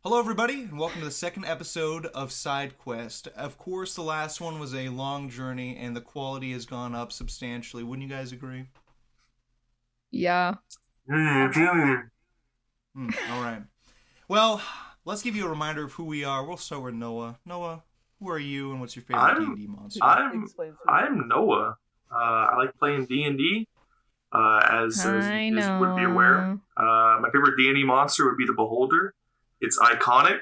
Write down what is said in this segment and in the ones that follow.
Hello, everybody, and welcome to the second episode of Side Quest. Of course, the last one was a long journey, and the quality has gone up substantially. Wouldn't you guys agree? Yeah. All right. Well, let's give you a reminder of who we are. We'll start with Noah. Noah, who are you, and what's your favorite D&D monster? I'm Noah. I like playing D&D. As you would be aware, my favorite D&D monster would be the Beholder. It's iconic.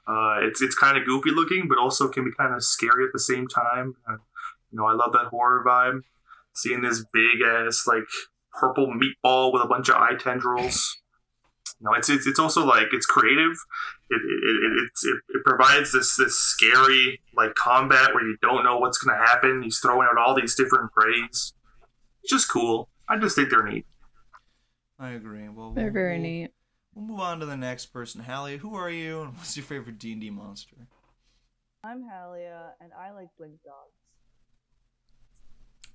It's kind of goofy looking, but also can be kind of scary at the same time. I love that horror vibe. Seeing this big ass purple meatball with a bunch of eye tendrils. It's also it's creative. It provides this scary combat where you don't know what's gonna happen. He's throwing out all these different praise. It's just cool. I just think they're neat. I agree. Well, they're very neat. We'll move on to the next person. Hallie, who are you, and what's your favorite D&D monster? I'm Halia, and I like Blink Dogs.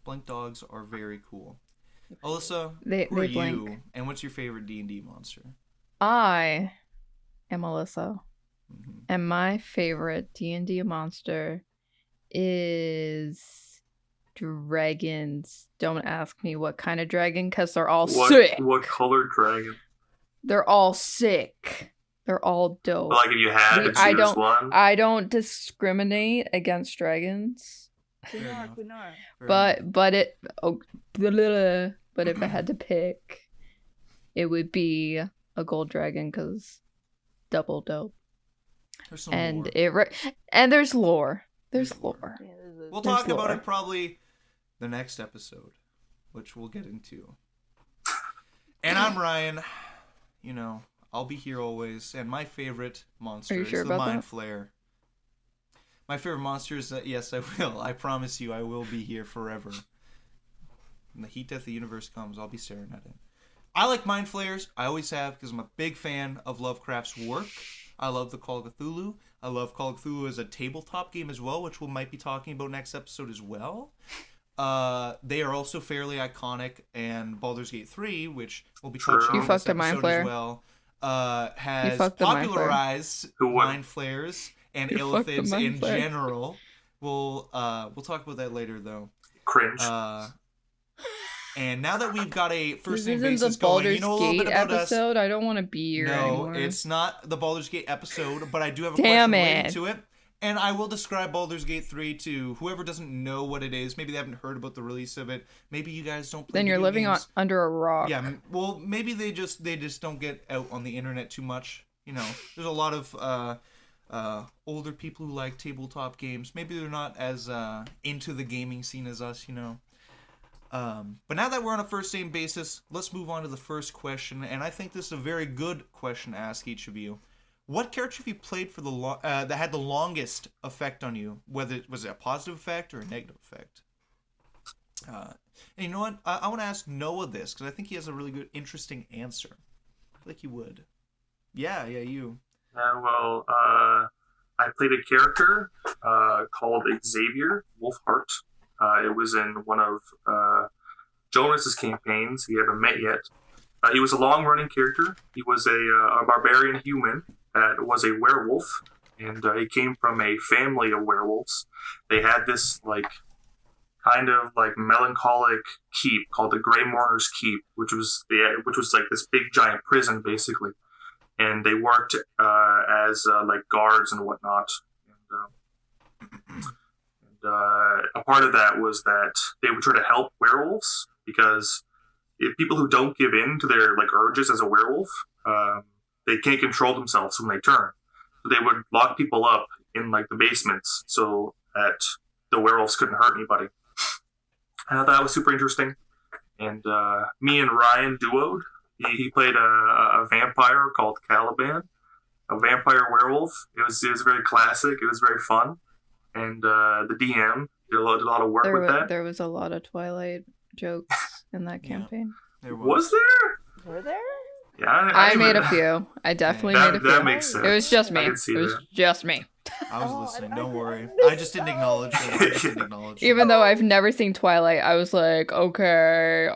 Blink Dogs are very cool. Alyssa, who are blink. You, and what's your favorite D&D monster? I am Alyssa, Mm-hmm. and my favorite D&D monster is dragons. Don't ask me what kind of dragon, because they're all sick. What color dragon? They're all sick. They're all dope. But if you had to choose one. I don't discriminate against dragons. But if I had to pick, it would be a gold dragon, because double dope. There's some and lore. And there's lore. There's lore. Yeah, We'll talk about it probably the next episode, which we'll get into. And I'm Ryan. I'll be here always. And my favorite monster is the Mind Flayer. My favorite monster is that, yes, I will. I promise you, I will be here forever. When the heat death of the universe comes, I'll be staring at it. I like Mind Flayers. I always have, because I'm a big fan of Lovecraft's work. I love the Call of Cthulhu. I love Call of Cthulhu as a tabletop game as well, which we might be talking about next episode as well. They are also fairly iconic, and Baldur's Gate 3, which we'll be touching on this episode as well, has popularized Mind Flayers and Illithid in general. We'll talk about that later, though. Cringe. And now that we've got a first-name basis basis going, Baldur's you know a little Gate bit about episode? us. I don't want to be here anymore. No, it's not the Baldur's Gate episode, but I do have a question related to it. And I will describe Baldur's Gate 3 to whoever doesn't know what it is. Maybe they haven't heard about the release of it. Maybe you guys don't play Then you're living under a rock. Yeah, well, maybe they just don't get out on the internet too much. There's a lot of older people who like tabletop games. Maybe they're not as into the gaming scene as us, But now that we're on a first-name basis, let's move on to the first question. And I think this is a very good question to ask each of you. What character have you played for that had the longest effect on you? Whether was it a positive effect or a negative effect? And you know what? I want to ask Noah this, because I think he has a really good, interesting answer. I feel like you would. Yeah, you. Well, I played a character called Xavier Wolfheart. It was in one of Jonas's campaigns. He haven't met yet. He was a long-running character. He was a barbarian human that was a werewolf, and he came from a family of werewolves. They had this kind of melancholic keep called the Grey Mourner's Keep, which was this big giant prison basically, and they worked as guards and whatnot. And a part of that was that they would try to help werewolves, because if people who don't give in to their urges as a werewolf, they can't control themselves when they turn. So they would lock people up in the basements so that the werewolves couldn't hurt anybody. I thought that was super interesting. And me and Ryan duoed. He played a vampire called Caliban, a vampire werewolf. It was very classic. It was very fun. And the DM did a lot of work with that. There was a lot of Twilight jokes in that campaign. There was there? Were there? Yeah, I made a few. I definitely made a few. That makes sense. It was just me. Just me. I was listening. Don't worry. I just didn't acknowledge it. Even though I've never seen Twilight, I was like, okay.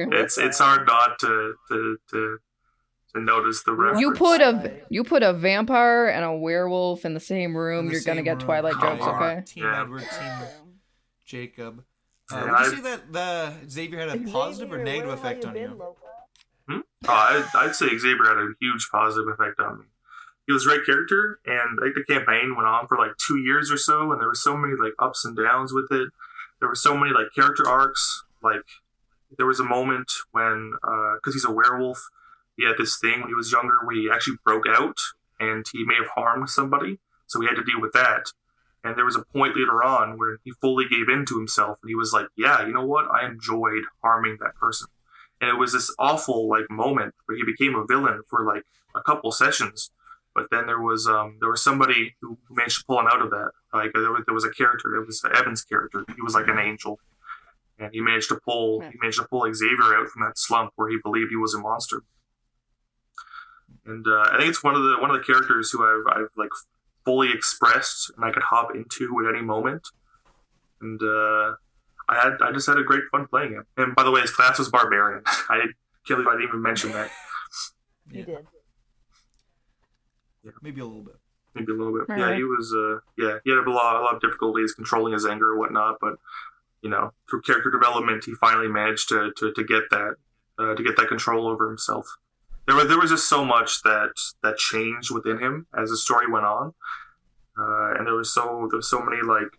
It's hard not to to notice the reference. You put a vampire and a werewolf in the same room, you're gonna get Twilight jokes, Oh, okay? Team Yeah. Edward, Team Jacob. Yeah, Would you say that the Xavier had a positive or Xavier, negative where have effect you on been, you? Loka? I'd say Xavier had a huge positive effect on me. He was a great character, and I think the campaign went on for like 2 years or so, and there were so many like ups and downs with it. There were so many like character arcs. Like there was a moment when, because he's a werewolf, he had this thing when he was younger where he actually broke out, and he may have harmed somebody, so he had to deal with that. And there was a point later on where he fully gave in to himself, and he was like, "Yeah, you know what? I enjoyed harming that person." And it was this awful like moment where he became a villain for like a couple sessions. But then there was somebody who managed to pull him out of that. Like there was a character. It was Evan's character. He was like an angel, and he managed to pull Xavier out from that slump where he believed he was a monster. And I think it's one of the characters who I've like fully expressed and I could hop into at any moment. And I just had a great fun playing him. And by the way, his class was barbarian. I can't believe I didn't even mention that. You did. Yeah, maybe a little bit. Maybe a little bit. All Yeah, right. he was. He had a lot of difficulties controlling his anger or whatnot. But through character development, he finally managed to get that control over himself. There was just so much that changed within him as the story went on, and there was so many like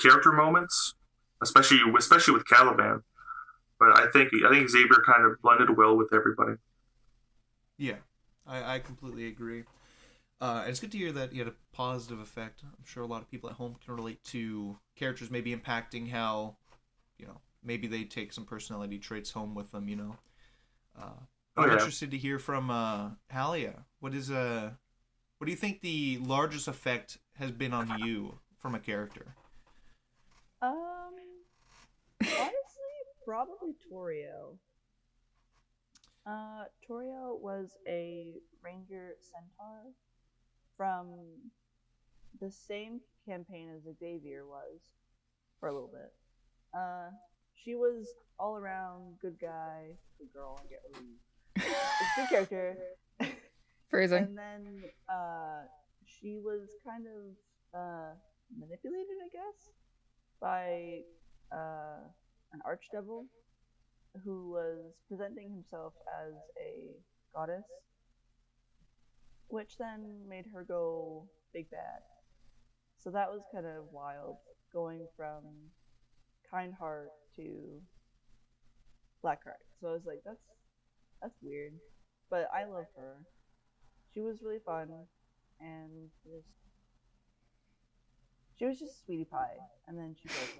character moments, especially with Caliban. But I think Xavier kind of blended well with everybody. Yeah, I completely agree. And it's good to hear that he had a positive effect. I'm sure a lot of people at home can relate to characters maybe impacting how, maybe they take some personality traits home with them, I'm interested to hear from Halia. What do you think the largest effect has been on you from a character? Honestly, probably Torio. Torio was a ranger centaur from the same campaign as Xavier was for a little bit. She was all around good guy, good girl, I get what you it's a good character. Phrasing. And then she was kind of manipulated, I guess, by an archdevil who was presenting himself as a goddess, which then made her go big bad. So that was kind of wild, going from kind heart to Blackheart. So I was like, that's weird. But I love her. She was really fun, and she was just sweetie pie, and then she broke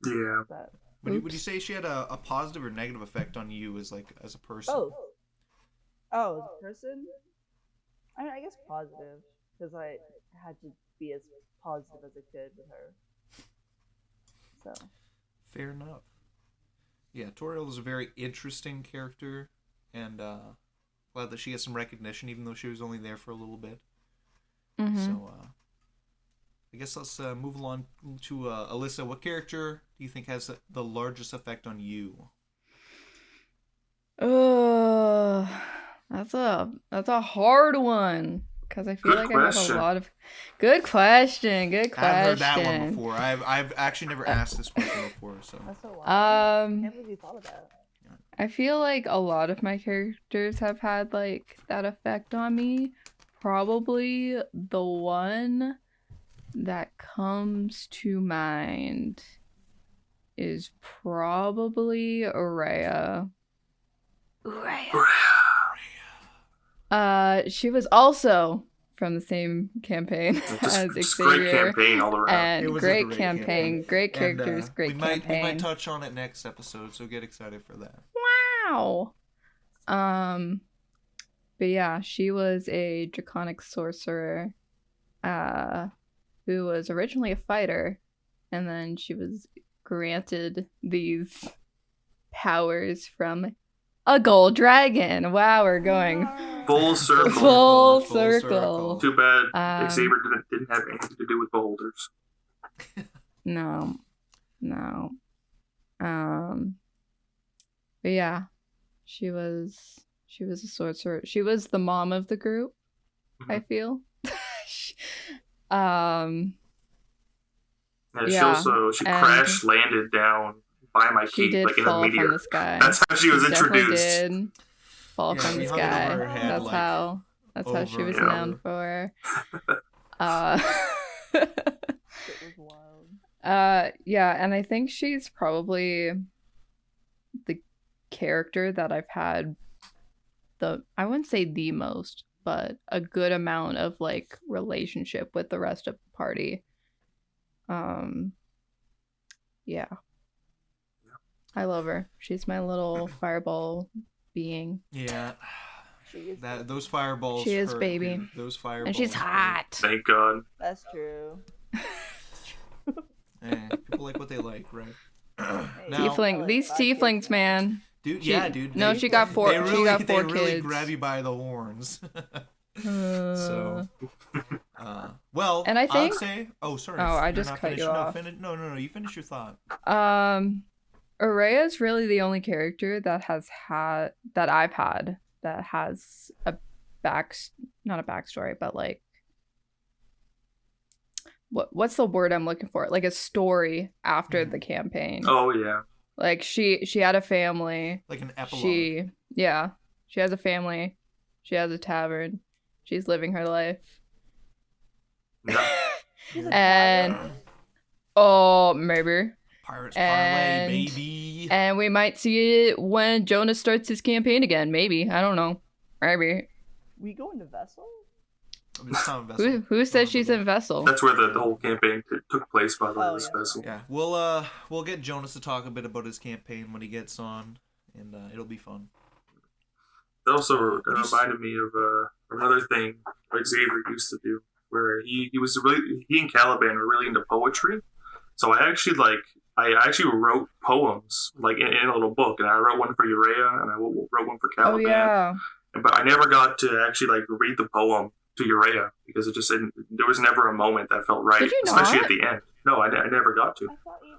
in. Yeah. But Would you say she had a positive or negative effect on you as a person? both. Oh, as a person? I mean, I guess positive, because I had to be as positive as I could with her. So. Fair enough. Yeah, Toriel is a very interesting character, and glad that she has some recognition, even though she was only there for a little bit. Mm-hmm. So, I guess let's move along to Alyssa. What character do you think has the largest effect on you? That's a hard one, because I feel Good like I have question. a lot of. Good question. I've heard that one before. I've actually never asked this question before, so. That's so wild. I Um, can't believe you thought of that. I feel like a lot of my characters have had like that effect on me. Probably the one that comes to mind is probably Aurea. She was also from the same campaign as Just Xavier. great campaign all around. And It was a great great campaign, campaign. great characters, And, great we campaign. might touch on it next episode, so get excited for that. Wow. But yeah, she was a draconic sorcerer, who was originally a fighter, and then she was granted these powers from a gold dragon. Wow, we're going Full circle. full Full circle. Too bad Xavier Um, didn't have anything to do with beholders. No. But yeah, she was She was a sorcerer. She was the mom of the group, I feel. And she Yeah, also she and crash landed down by my she keep, did like in a fall from meteor. the sky. That's how she was Definitely introduced. did fall Yeah, from we the hung it over sky. her head, That's like, how. That's how she over was and known over. for. It was wild. Yeah, and I think she's probably the character that I've had I wouldn't say the most, but a good amount of like relationship with the rest of the party. Yeah. I love her. She's my little fireball being. Yeah. She is. Those fireballs. She is, hurt, baby. dude. Those fireballs. And she's hurt. hot. Thank God. That's true. People like what they like, right? Hey, Now- Tiefling. These tieflings, man. Dude, She- yeah, dude. no, she got four- They she really, got four they really kids. grab you by the horns. Uh, So, well, And I think- I'd say. Oh, sorry. Oh, I you're just not cut you finished. off. No. You finish your thought. Araya is really the only character that I've had that has a not a backstory, but like what's the word I'm looking for? Like a story after the campaign. Oh yeah. Like she had a family. Like an epilogue. She has a family. She has a tavern. She's living her life. Yeah. She's a And tavern. oh, maybe. Pirates And- Parlay, baby. And we might see it when Jonas starts his campaign again. Maybe. I don't know. Maybe. We go into Vessel? It's not a vessel. Who says she's in Vessel? That's where the whole campaign took place, by the way, Oh, this yeah. vessel. Yeah, we'll get Jonas to talk a bit about his campaign when he gets on, and it'll be fun. That also What do you s- reminded me of another thing like Xavier used to do, where he and Caliban were really into poetry. So I actually wrote poems like in a little book, and I wrote one for Urea, and I wrote one for Oh Caliban. yeah. But I never got to actually like read the poem to Urea because it just there was never a moment that felt right, Did you especially not? at the end. No, I never got to. I thought you.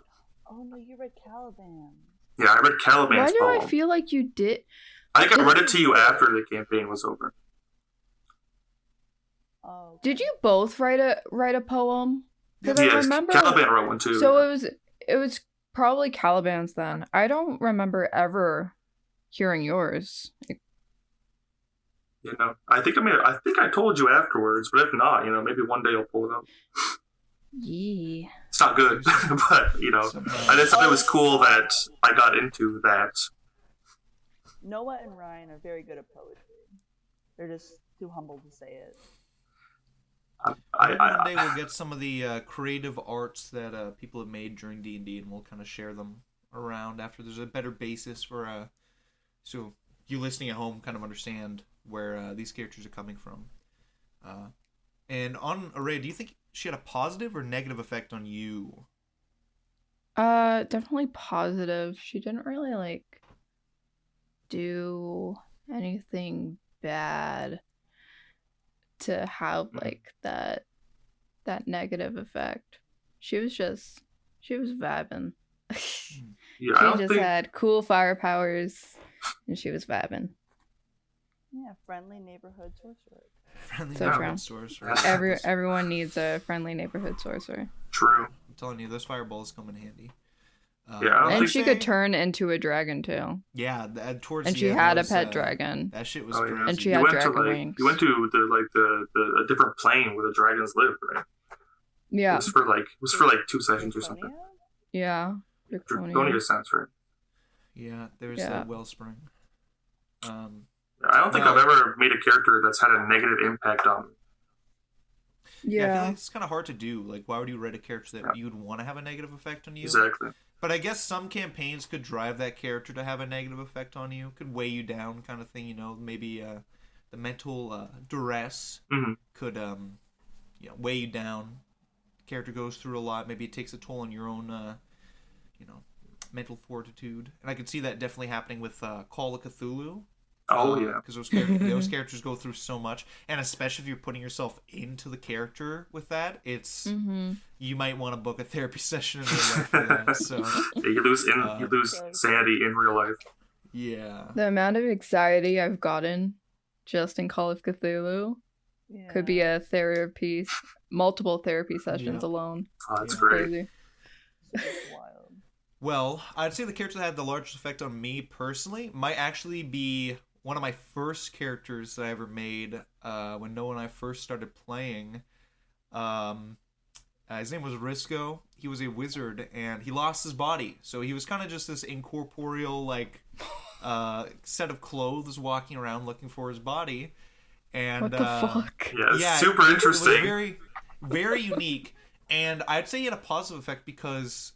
Oh no, you read Caliban. Yeah, I read Caliban's Why do poem. I feel like you did? I think I read it to you after the campaign was over. Oh. Did you both write a poem? Because I Yes, remember. Caliban wrote one too. So it was probably Caliban's then. I don't remember ever hearing yours. You know, I think I told you afterwards, but if not, you know, maybe one day I'll pull it up. Yeah. It's not good, but you know, I just thought it was cool that I got into that. Noah and Ryan are very good at poetry. They're just too humble to say it. Maybe one day we'll get some of the creative arts that people have made during D&D, and we'll kind of share them around after there's a better basis for so you listening at home kind of understand where these characters are coming from. And on Araya, do you think she had a positive or negative effect on you? Definitely positive. She didn't really like do anything bad to have like that negative effect. She was vibing. Yeah, I She don't just think. had cool fire powers and she was vibing. Yeah, friendly neighborhood sorcerer. Friendly So neighborhood true. sorcerer. Everyone needs a friendly neighborhood sorcerer. True. I'm telling you, those fireballs come in handy. Yeah, I don't And think she could turn into a dragon too. Yeah, towards And the she end, had that a was, pet dragon. That shit was Oh, yeah. crazy. And she had dragon wings. You went to a different plane where the dragons live, right? It Yeah. was for like 2 sessions or something. Draconia? Yeah. Draconia sounds right. Yeah, there's Yeah. a wellspring. I don't think Well- I've ever made a character that's had a negative impact on me. I feel Yeah. like it's kind of hard to do. Like, why would you write a character that you would want to have a negative effect on you? Exactly. But I guess some campaigns could drive that character to have a negative effect on you. Could weigh you down, kind of thing. You know, maybe the mental duress Mhm. could weigh you down. The character goes through a lot. Maybe it takes a toll on your own mental fortitude. And I could see that definitely happening with Call of Cthulhu. Oh yeah. Because those characters go through so much, and especially if you're putting yourself into the character with that, it's Mm-hmm. you might want to book a therapy session in real life for that. So Yeah, you lose sanity in real life. Yeah. The amount of anxiety I've gotten just in Call of Cthulhu could be a therapy, multiple therapy sessions alone. Oh, that's Yeah. great. Crazy. It's wild. Well, I'd say the character that had the largest effect on me personally might actually be one of my first characters that I ever made when Noah and I first started playing. His name was Risco. He was a wizard, and he lost his body. So he was kind of just this incorporeal, like, set of clothes walking around looking for his body. And, What the fuck? Yeah, super interesting. It was very, very unique. And I'd say he had a positive effect because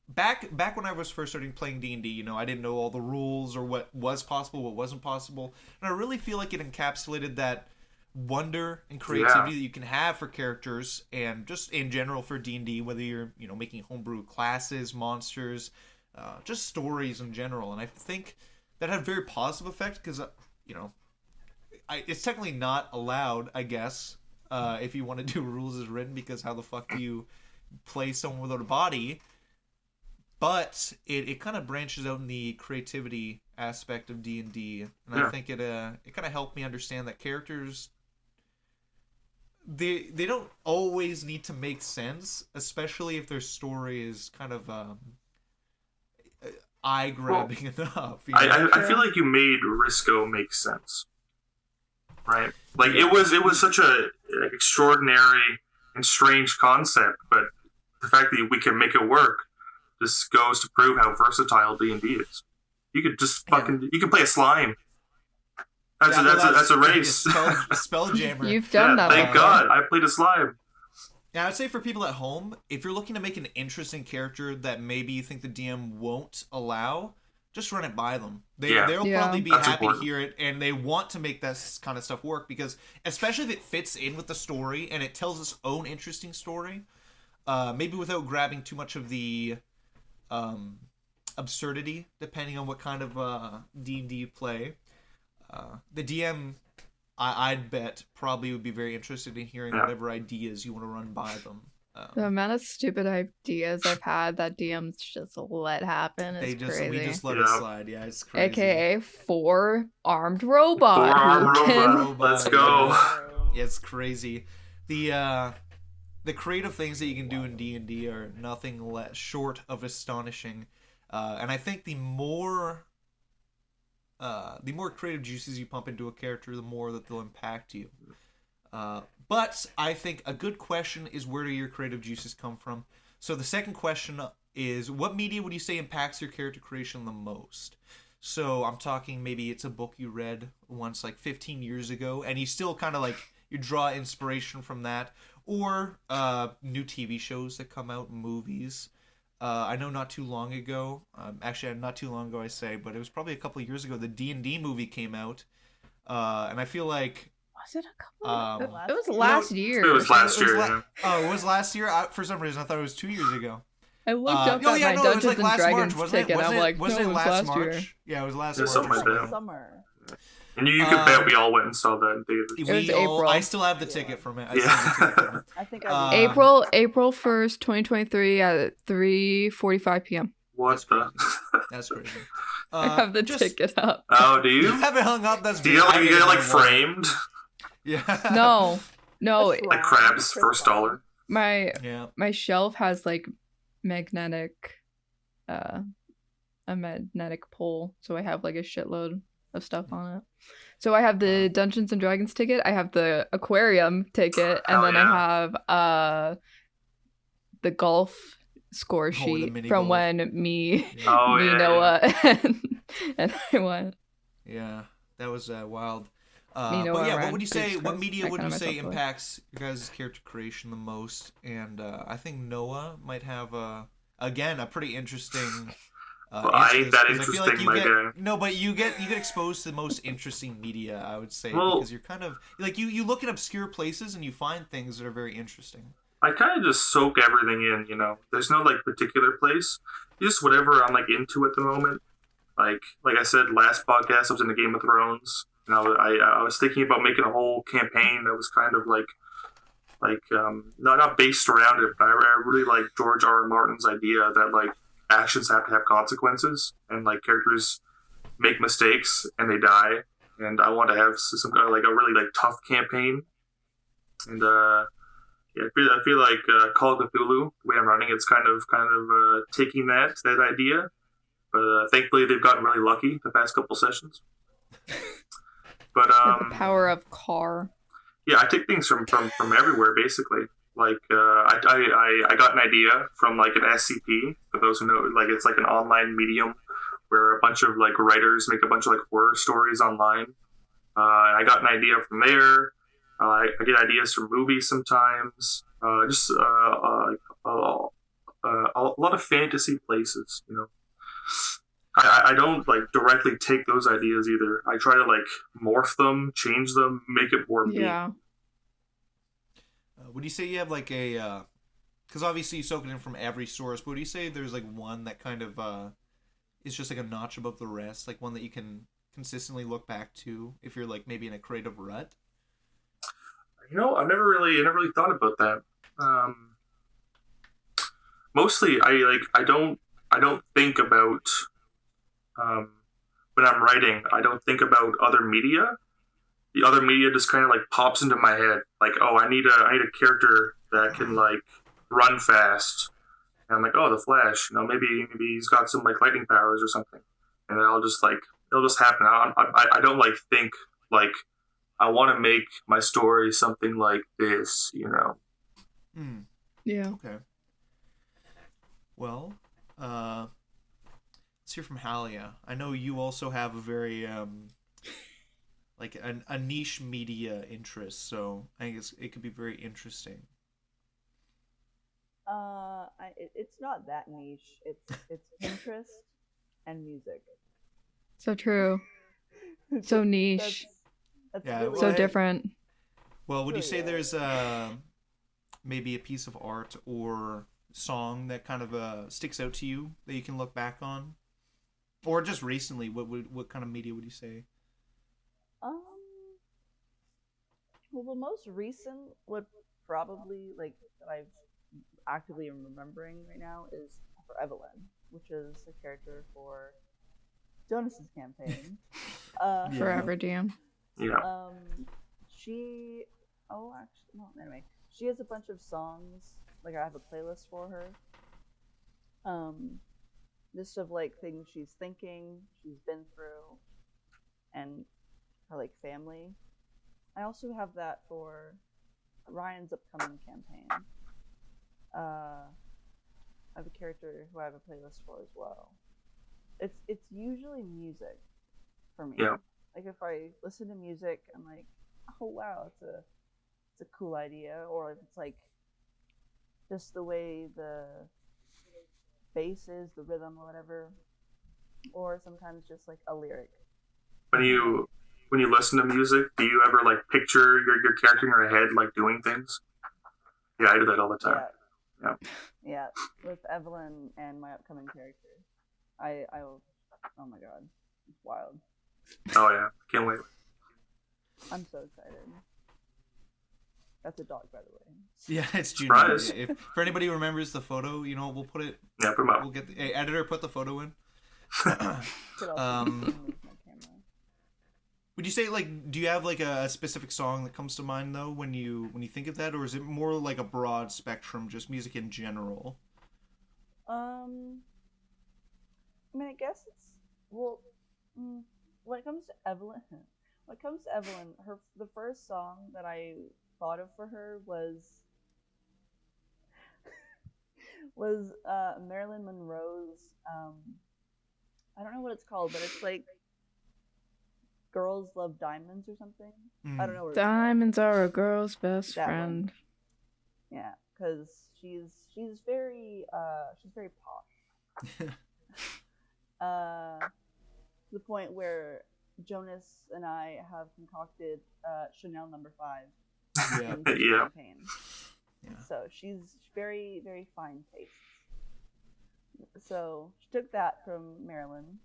back when I was first starting playing D&D, I didn't know all the rules or what was possible, what wasn't possible. And I really feel like it encapsulated that wonder and creativity that you can have for characters and just in general for D&D, whether you're making homebrew classes, monsters, just stories in general. And I think that had a very positive effect because it's technically not allowed, I guess, if you want to do rules as written, because how the fuck do you play someone without a body? But it kind of branches out in the creativity aspect of D&D, and I think it kind of helped me understand that characters they don't always need to make sense, especially if their story is kind of eye-grabbing enough. I feel like you made Risco make sense, right? Like it was such a extraordinary and strange concept, but the fact that we can make it work just goes to prove how versatile D&D is. You could just you can play a slime. That's a race. Spelljammer. You've done that. Thank God, I played a slime. Yeah, I'd say for people at home, if you're looking to make an interesting character that maybe you think the DM won't allow, just run it by them. They'll probably be happy to hear it, and they want to make that kind of stuff work, because especially if it fits in with the story and it tells its own interesting story, maybe without grabbing too much of the absurdity, depending on what kind of D&D you play. The DM, I'd bet, probably would be very interested in hearing whatever ideas you want to run by them. The amount of stupid ideas I've had that DMs just let happen is crazy. We just let it slide. Yeah, it's crazy. AKA 4-armed robot. 4-armed robot. Let's go. Yeah, it's crazy. The creative things that you can do in D&D are nothing less short of astonishing. And I think the more creative juices you pump into a character, the more that they'll impact you. But I think a good question is, where do your creative juices come from? So the second question is, what media would you say impacts your character creation the most? So I'm talking maybe it's a book you read once like 15 years ago, and you still kind of like, you draw inspiration from that. Or new TV shows that come out, movies. I know not too long ago, actually not too long ago I say, but it was probably a couple of years ago, the D&D movie came out. And I feel like... Was it a couple it was last year. It was last year, yeah. Oh, it was last year? For some reason, I thought it was 2 years ago. I looked up at my Dungeons and Dragons ticket, and I'm like, wasn't no, it it was last March? year. Yeah, it was last It's March. something like that. Summer. And you could bet we all went and saw that in theaters. It was April. I still have the ticket from it. I think I did. April 1st, 2023 at 3:45 p.m. What the? That's crazy. I have the ticket up. Oh, do you? You have it hung up? That's Do you get it like framed? Yeah. No. Like Crab's first dollar. My shelf has like a magnetic pole, so I have like a shitload of stuff on it. So I have the Dungeons and Dragons ticket, I have the aquarium ticket, and then I have the golf score sheet from when Noah and I went. Yeah, that was wild. But yeah, what would you say? What media would you say impacts your guys' character creation the most? And I think Noah might have again a pretty interesting. I ain't that interesting, my guy. No, but you get exposed to the most interesting media, I would say, because you're kind of like you look at obscure places and you find things that are very interesting. I kind of just soak everything in, There's no like particular place, just whatever I'm like into at the moment. Like I said last podcast, I was into Game of Thrones. I was thinking about making a whole campaign that was kind of not based around it, but I really like George R.R. Martin's idea that like actions have to have consequences, and like characters make mistakes and they die, and I want to have some kind of like a really like tough campaign. And yeah, I feel like Call of Cthulhu, the way I'm running, it's kind of taking that idea, but thankfully they've gotten really lucky the past couple sessions. But the power of car. Yeah, I take things from everywhere basically. Like I got an idea from like an SCP. For those who know, like it's like an online medium where a bunch of like writers make a bunch of like horror stories online. And I got an idea from there. I get ideas from movies sometimes. Just a lot of fantasy places, you know. I don't like directly take those ideas either. I try to like morph them, change them, make it more me. Yeah. Would you say you have like a, because obviously you soak it in from every source, but would you say there's like one that kind of is just like a notch above the rest, like one that you can consistently look back to if you're like maybe in a creative rut? You know, I never really thought about that. Mostly, I don't think about when I'm writing. I don't think about other media. The other media just kind of like pops into my head. Like, oh, I need a character that can like run fast. And I'm like, oh, the Flash. You know, maybe he's got some like lightning powers or something. And then it'll just happen. I don't like think like I want to make my story something like this. You know. Yeah. Okay. Well, let's hear from Halia. I know you also have a very like a niche media interest, so I guess it could be very interesting. It's not that niche. It's Pinterest and music. So true. So niche. That's Yeah, really well, So different. Well, would you say Yeah. there's maybe a piece of art or song that kind of sticks out to you that you can look back on, or just recently? What kind of media would you say? Well, the most recent would probably like that I've actively remembering right now is for Evelyn, which is a character for Jonas's campaign. Yeah. Forever Jam. Yeah. She. Oh, actually, well, anyway, she has a bunch of songs. Like I have a playlist for her. Just of like things she's thinking, she's been through, and her like family. I also have that for Ryan's upcoming campaign. I have a character who I have a playlist for as well. It's usually music for me. Yeah. Like if I listen to music, I'm like, oh wow, it's a cool idea, or if it's like just the way the bass is, the rhythm or whatever, or sometimes just like a lyric. When you listen to music, do you ever like picture your character in your head like doing things? Yeah, I do that all the time. Yeah. With Evelyn and my upcoming character, I will. Oh my god, it's wild. Oh yeah, can't wait. I'm so excited. That's a dog, by the way. Yeah, it's Junior. Surprise. If for anybody who remembers the photo, you know, we'll put it. Yeah, put 'em up. We'll get the editor put the photo in. Could also move my camera. Would you say like, do you have like a specific song that comes to mind though when you think of that, or is it more like a broad spectrum, just music in general? I mean, I guess it's well. When it comes to Evelyn, the first song that I thought of for her was Marilyn Monroe's. I don't know what it's called, but it's like "Girls Love Diamonds" or something. I don't know what it's called. Diamonds are a girl's best That one. friend. Yeah, because she's very posh. To the point where Jonas and I have concocted Chanel No. 5 Yeah. in this Yeah. campaign. Yeah. So she's very, very fine taste. So she took that from Marilyn.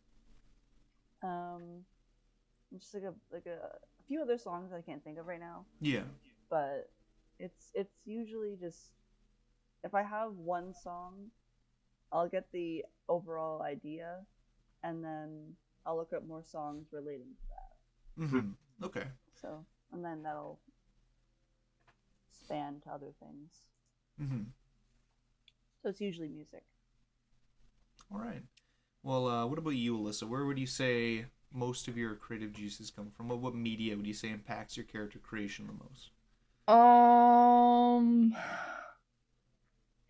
Just like a few other songs I can't think of right now, Yeah. but it's usually just if I have one song, I'll get the overall idea, and then I'll look up more songs relating to that. Mm-hmm. Okay. So, and then that'll span to other things. Mm-hmm. So it's usually music. All right. Well, what about you, Alyssa? Where would you say most of your creative juices come from? What media would you say impacts your character creation the most?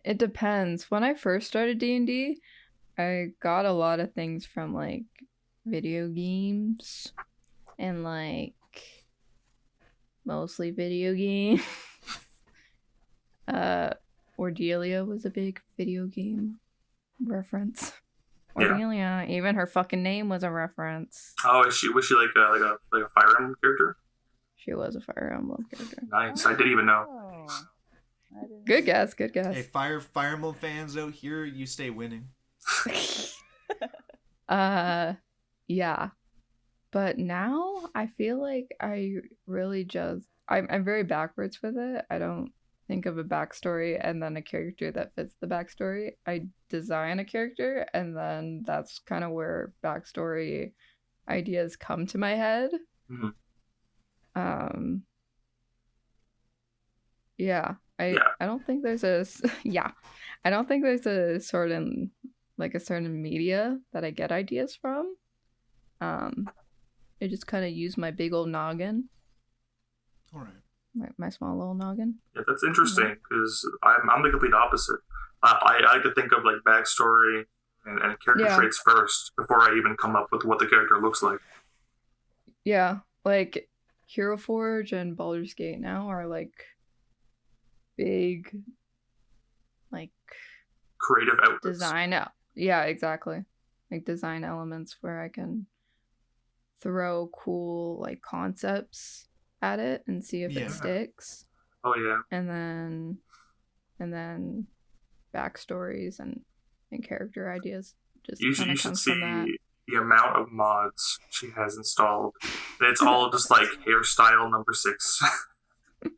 It depends. When I first started D&D, I got a lot of things from like video games and like mostly video games. Cordelia was a big video game reference. Cordelia, even her fucking name was a reference. Oh, was she like a Fire Emblem character? She was a Fire Emblem character. Nice. I didn't even know. Oh, Good guess. Good guess. Hey, Fire Emblem fans out here, you stay winning. Yeah. But now I feel like I really just I'm very backwards with it. I don't think of a backstory and then a character that fits the backstory. I design a character and then that's kind of where backstory ideas come to my head. Mm-hmm. I don't think there's a I don't think there's a certain media that I get ideas from. I just kind of use my big old noggin. All right. My small little noggin. Yeah, that's interesting because I'm the complete opposite. I like to think of like backstory and character traits first before I even come up with what the character looks like. Yeah, like Hero Forge and Baldur's Gate now are like big, like creative outlets. Design. Yeah, exactly. Like design elements where I can throw cool like concepts at it and see if it sticks. Oh yeah. And then backstories and character ideas just you kind of should comes see from that. the amount of mods she has installed. And it's all just like hairstyle number 6.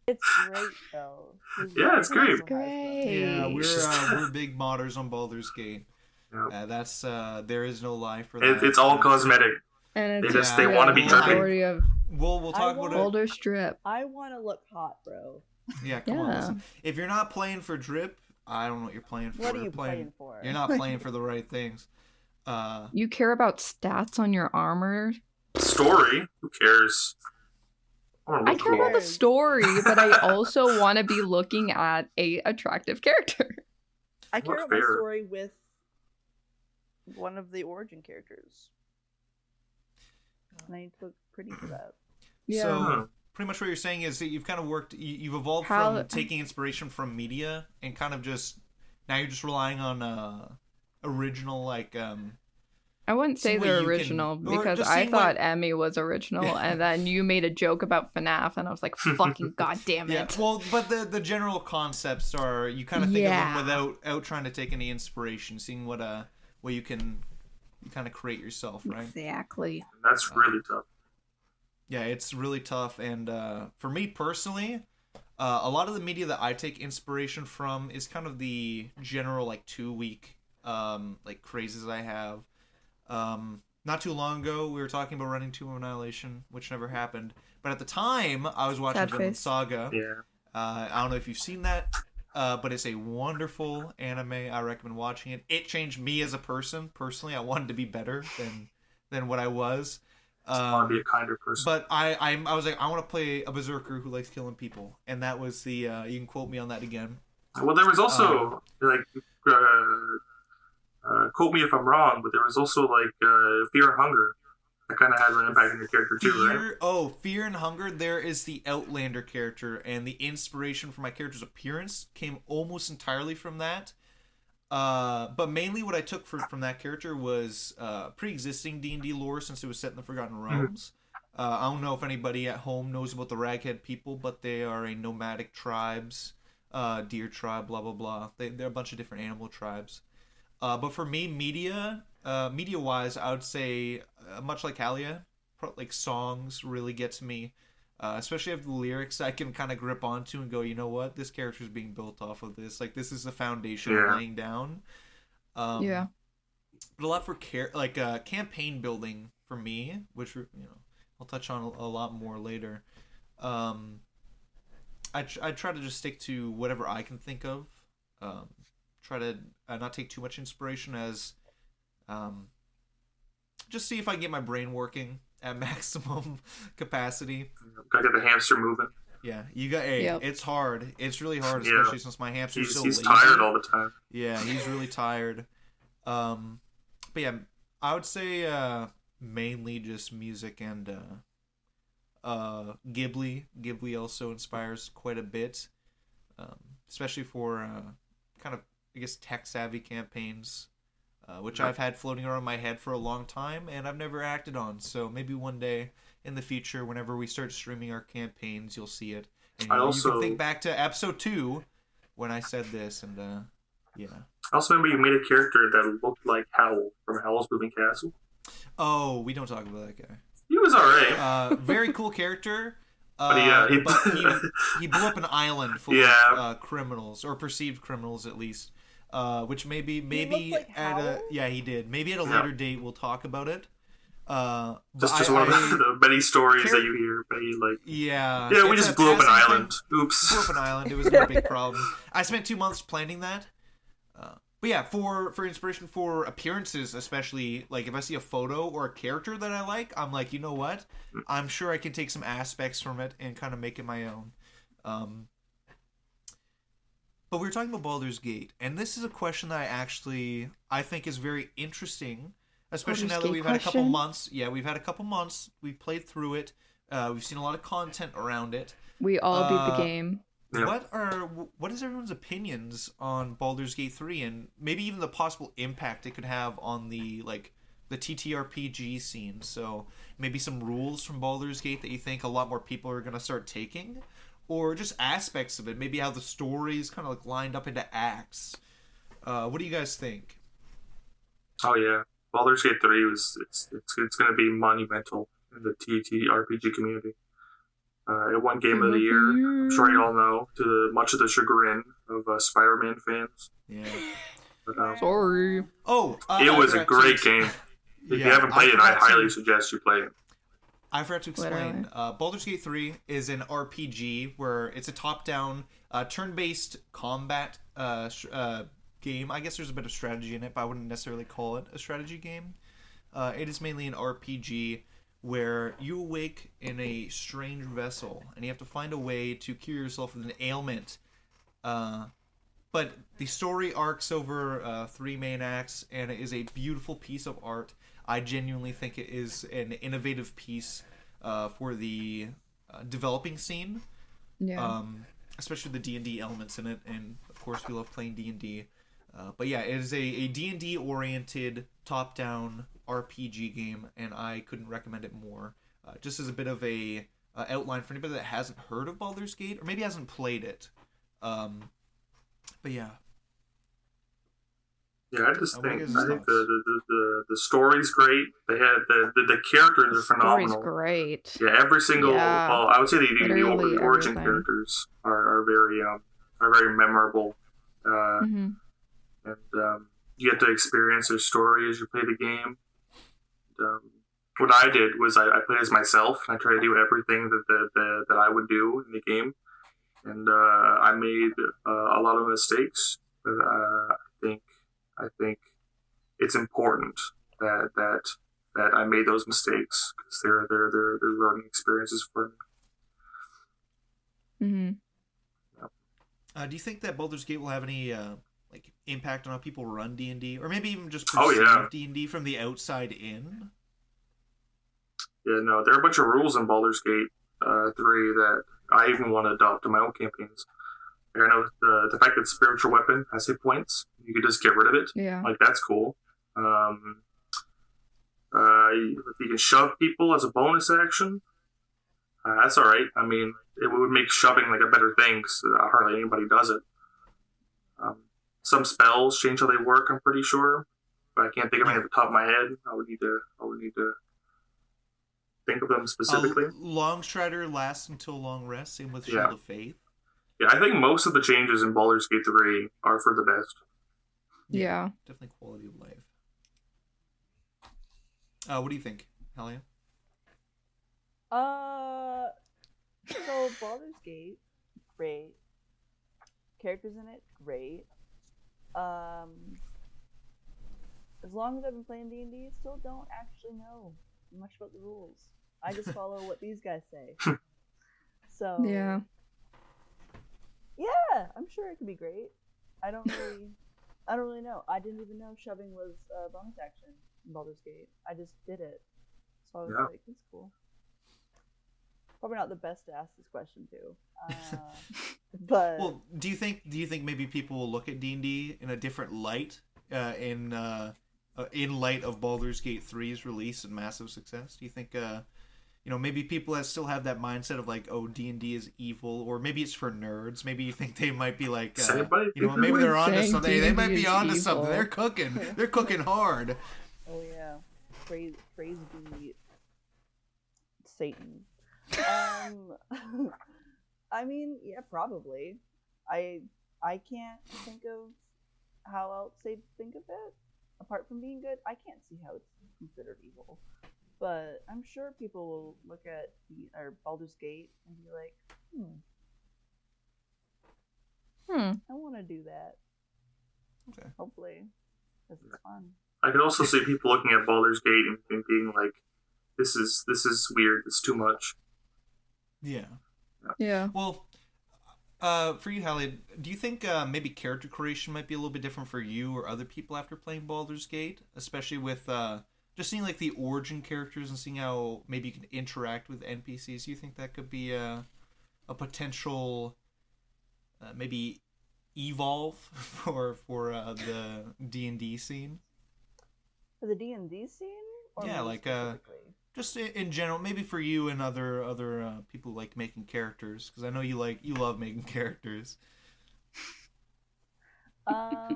It's great though. Yeah, it's great. It's great. Yeah, we're big modders on Baldur's Gate. Yep. That's there is no lie for that. It's all cosmetic. And it's they want to be dripping. We'll talk about it. Boulder Strip. I want to look hot, bro. Yeah, come on. Listen. If you're not playing for drip, I don't know what you're playing for. What are you playing for? You're not playing for the right things. You care about stats on your armor? Story? Who cares? I care about the story, but I also want to be looking at a attractive character. I care about the story with one of the origin characters. And I need to look pretty for that. Yeah. So pretty much what you're saying is that you've kind of you've evolved from taking inspiration from media and kind of just now you're just relying on original like I wouldn't say they're original because I thought Emmy was original and then you made a joke about FNAF and I was like fucking goddamn it. Yeah, well, but the general concepts are you kind of think of them without trying to take any inspiration, seeing what you can kind of create yourself, right? Exactly. That's really tough. Yeah, it's really tough, and for me personally, a lot of the media that I take inspiration from is kind of the general like 2-week like crazes I have. Not too long ago, we were talking about running Tomb of Annihilation, which never happened. But at the time, I was watching Vinland Saga. Yeah. I don't know if you've seen that, but it's a wonderful anime. I recommend watching it. It changed me as a person. Personally, I wanted to be better than what I was. I want to be a kinder person. But I was like, I want to play a berserker who likes killing people, and that was the. You can quote me on that again. Well, there was also quote me if I'm wrong, but there was also like Fear and Hunger. That kind of had an impact on your character too, right? Oh, Fear and Hunger. There is the Outlander character, and the inspiration for my character's appearance came almost entirely from that. But mainly what I took from that character was pre-existing D&D lore since it was set in the Forgotten Realms. I don't know if anybody at home knows about the Raghead people, but they are a nomadic tribes, deer tribe, blah blah blah. They're a bunch of different animal tribes. But for me, media-wise, I would say, much like Halia, like songs really get to me. Especially if the lyrics I can kind of grip onto and go, you know what, this character's being built off of this. Like, this is the foundation I'm laying down. Yeah. but a lot for campaign building for me, which I'll touch on a lot more later. I try to just stick to whatever I can think of. Try to not take too much inspiration, as just see if I can get my brain working at maximum capacity. Gotta get the hamster moving. Yeah, you got. Hey, Yep. It's hard. It's really hard, especially since my hamster's so He's lazy. tired all the time. Yeah, he's really tired. But yeah, I would say mainly just music and Ghibli. Ghibli also inspires quite a bit, especially for kind of, I guess, tech-savvy campaigns, which I've had floating around my head for a long time, and I've never acted on. So maybe one day in the future, whenever we start streaming our campaigns, you'll see it. And you can think back to episode 2 when I said this, and yeah. I also remember you made a character that looked like Howl from Howl's Moving Castle. Oh, we don't talk about that guy. He was alright. Very cool character. But But he blew up an island full of criminals, or perceived criminals at least. Which maybe like at Howl? he did. Maybe at a later date we'll talk about it. Just one of the many stories that you hear. But we just blew up an island. Oops. Blew up an island. It was no big problem. I spent 2 months planning that. But yeah, for inspiration for appearances, especially, like if I see a photo or a character that I like, I'm like, you know what? I'm sure I can take some aspects from it and kind of make it my own. But we were talking about Baldur's Gate, and this is a question that I think is very interesting, especially now that we've had a couple months. Yeah, we've had a couple months. We've played through it. We've seen a lot of content around it. We all beat the game. Yeah. What is everyone's opinions on Baldur's Gate 3, and maybe even the possible impact it could have on the TTRPG scene? So maybe some rules from Baldur's Gate that you think a lot more people are going to start taking, or just aspects of it, maybe how the stories kind of lined up into acts. What do you guys think? Oh yeah, Baldur's Gate 3 it's going to be monumental in the TTRPG community. It won Game of the Year. I'm sure you all know, to much of the chagrin of Spider-Man fans. Yeah. But, Sorry. it was a great game. If you haven't played it, I highly suggest you play it. I forgot to explain. Baldur's Gate 3 is an RPG where it's a top-down, turn-based combat game. I guess there's a bit of strategy in it, but I wouldn't necessarily call it a strategy game. It is mainly an RPG where you awake in a strange vessel, and you have to find a way to cure yourself of an ailment. But the story arcs over 3 main acts, and it is a beautiful piece of art. I genuinely think it is an innovative piece for the developing scene. Yeah. Especially the D&D elements in it, and of course we love playing D&D. But yeah, it is a D&D oriented top-down RPG game, and I couldn't recommend it more. Just as a bit of a outline for anybody that hasn't heard of Baldur's Gate, or maybe hasn't played it. But yeah. Yeah, I think the story's great. They had the characters are phenomenal. Story's great. Yeah, every single. Yeah. Well, I would say the origin everything. characters are very memorable. Mm-hmm. And you get to experience their story as you play the game. What I did was I played as myself, and I tried to do everything that I would do in the game, and I made a lot of mistakes. But I think it's important that I made those mistakes, because they're learning experiences for me. Mm-hmm. Do you think that Baldur's Gate will have any impact on how people run D&D, or maybe even just Oh, perceive yeah. D&D from the outside in? Yeah, no, there are a bunch of rules in Baldur's Gate 3 that I even want to adopt in my own campaigns. I know the fact that spiritual weapon has hit points, you could just get rid of it. Yeah. Like, that's cool. You can shove people as a bonus action. That's alright. I mean, it would make shoving like a better thing, because hardly anybody does it. Some spells change how they work, I'm pretty sure. But I can't think of any at the top of my head. I would need to think of them specifically. Longstrider lasts until long rest, same with Shield Yeah. of Faith. Yeah, I think most of the changes in Baldur's Gate 3 are for the best. Yeah. Definitely quality of life. What do you think, Halia? So Baldur's Gate, great. Characters in it, great. As long as I've been playing D&D, still don't actually know much about the rules. I just follow what these guys say. So Yeah. yeah, I'm sure it could be great. I don't really know. I didn't even know shoving was a bonus action in Baldur's Gate. I just did it. So I was like, it's cool. Probably not the best to ask this question to. But well, do you think maybe people will look at D&D in a different light in light of Baldur's Gate 3's release and massive success? Do you think maybe people that still have that mindset of like, oh, D&D is evil, or maybe it's for nerds. Maybe you think they might be like, maybe they're onto something. They might be onto something. They're cooking. They're cooking hard. Oh yeah, praise be Satan. I mean, yeah, probably. I can't think of how else they'd think of it apart from being good. I can't see how it's considered evil. But I'm sure people will look at Baldur's Gate and be like, I want to do that. Okay. Hopefully, because it's fun. I could also see people looking at Baldur's Gate and thinking like, this is weird. It's too much. Yeah. Yeah. Well, for you, Hallie, do you think maybe character creation might be a little bit different for you or other people after playing Baldur's Gate, especially with just seeing like the origin characters and seeing how maybe you can interact with NPCs? Do you think that could be a potential maybe evolve for the D&D scene? For the D&D scene? Or yeah, like just in general, maybe for you and other people who like making characters, because I know you love making characters. I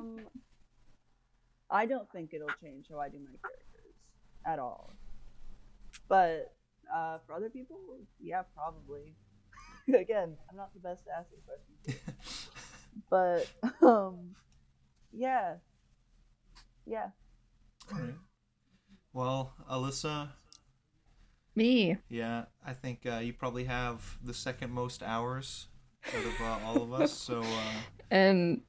don't think it'll change how I do my characters at all. But for other people, yeah, probably. Again, I'm not the best to ask this question. But yeah. All right. Well, Alyssa. Me. Yeah, I think you probably have the second most hours out of all of us. So. And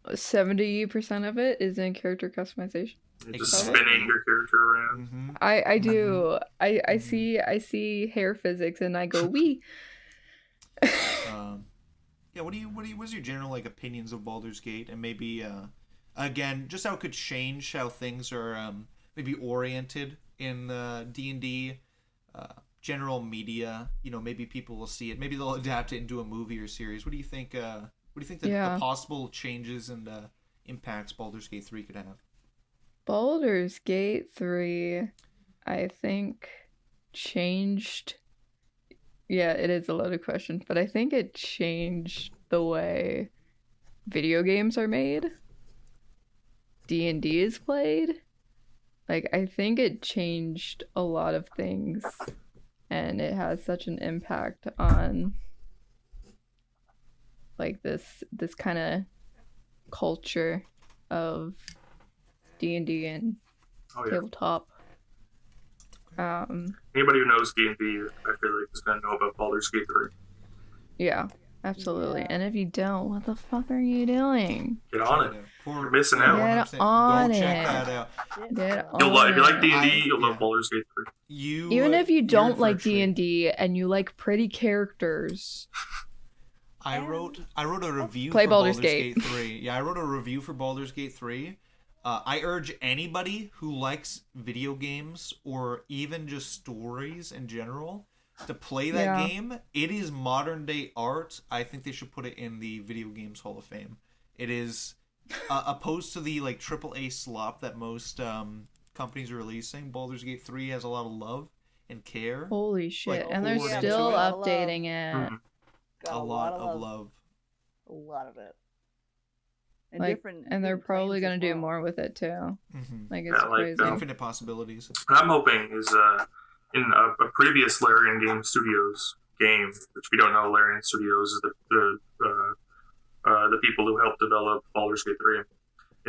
70% of it is in character customization. Just spinning your character around. Mm-hmm. I do. I see hair physics and I go wee. Yeah. What's your general like opinions of Baldur's Gate, and maybe again just how it could change how things are maybe oriented in D&D, general media. Maybe people will see it. Maybe they'll adapt it into a movie or series. What do you think? What do you think the possible changes and impacts Baldur's Gate 3 could have? Baldur's Gate 3, I think, changed. Yeah, it is a loaded question, but I think it changed the way video games are made. D&D is played. Like, I think it changed a lot of things, and it has such an impact on like this kind of culture of D&D and tabletop. Anybody who knows D&D, I feel like is gonna know about Baldur's Gate 3. Yeah, absolutely. Yeah. And if you don't, what the fuck are you doing? Get on it. You're missing out. Get on Go it. check that out. Get You'll love, if you like it. D&D, you'll love Baldur's Gate 3. Even if you don't like D&D and you like pretty characters, I wrote a review Play for Baldur's Baldur's Gate. Gate 3. Yeah, I wrote a review for Baldur's Gate 3. I urge anybody who likes video games or even just stories in general to play that game. It is modern day art. I think they should put it in the Video Games Hall of Fame. It is opposed to the like AAA slop that most companies are releasing. Baldur's Gate 3 has a lot of love and care. holy shit. Like, And they're poured still into it. updating it. Got A lot of love. A lot of it. And Like, different. and they're different probably planes gonna as do well. more with it too. Mm-hmm. Like, it's Yeah, like, crazy. Infinite possibilities. What I'm hoping is in a previous Larian Game Studios game, which we don't know, Larian Studios is the people who helped develop Baldur's Gate 3.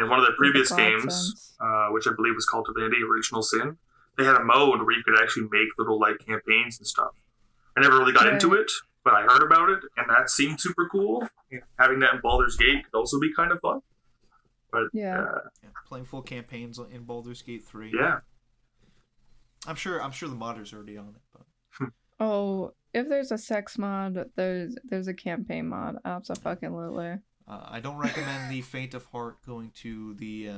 In one of the previous God games, sense. which I believe was called Divinity Original Sin, they had a mode where you could actually make little like campaigns and stuff. I never really got into it, but I heard about it, and that seemed super cool. Having that in Baldur's Gate could also be kind of fun. But playing full campaigns in Baldur's Gate 3. Yeah. I'm sure the modder's already on it, but Oh, if there's a sex mod, there's a campaign mod. Absolutely. I don't recommend the Faint of Heart going to the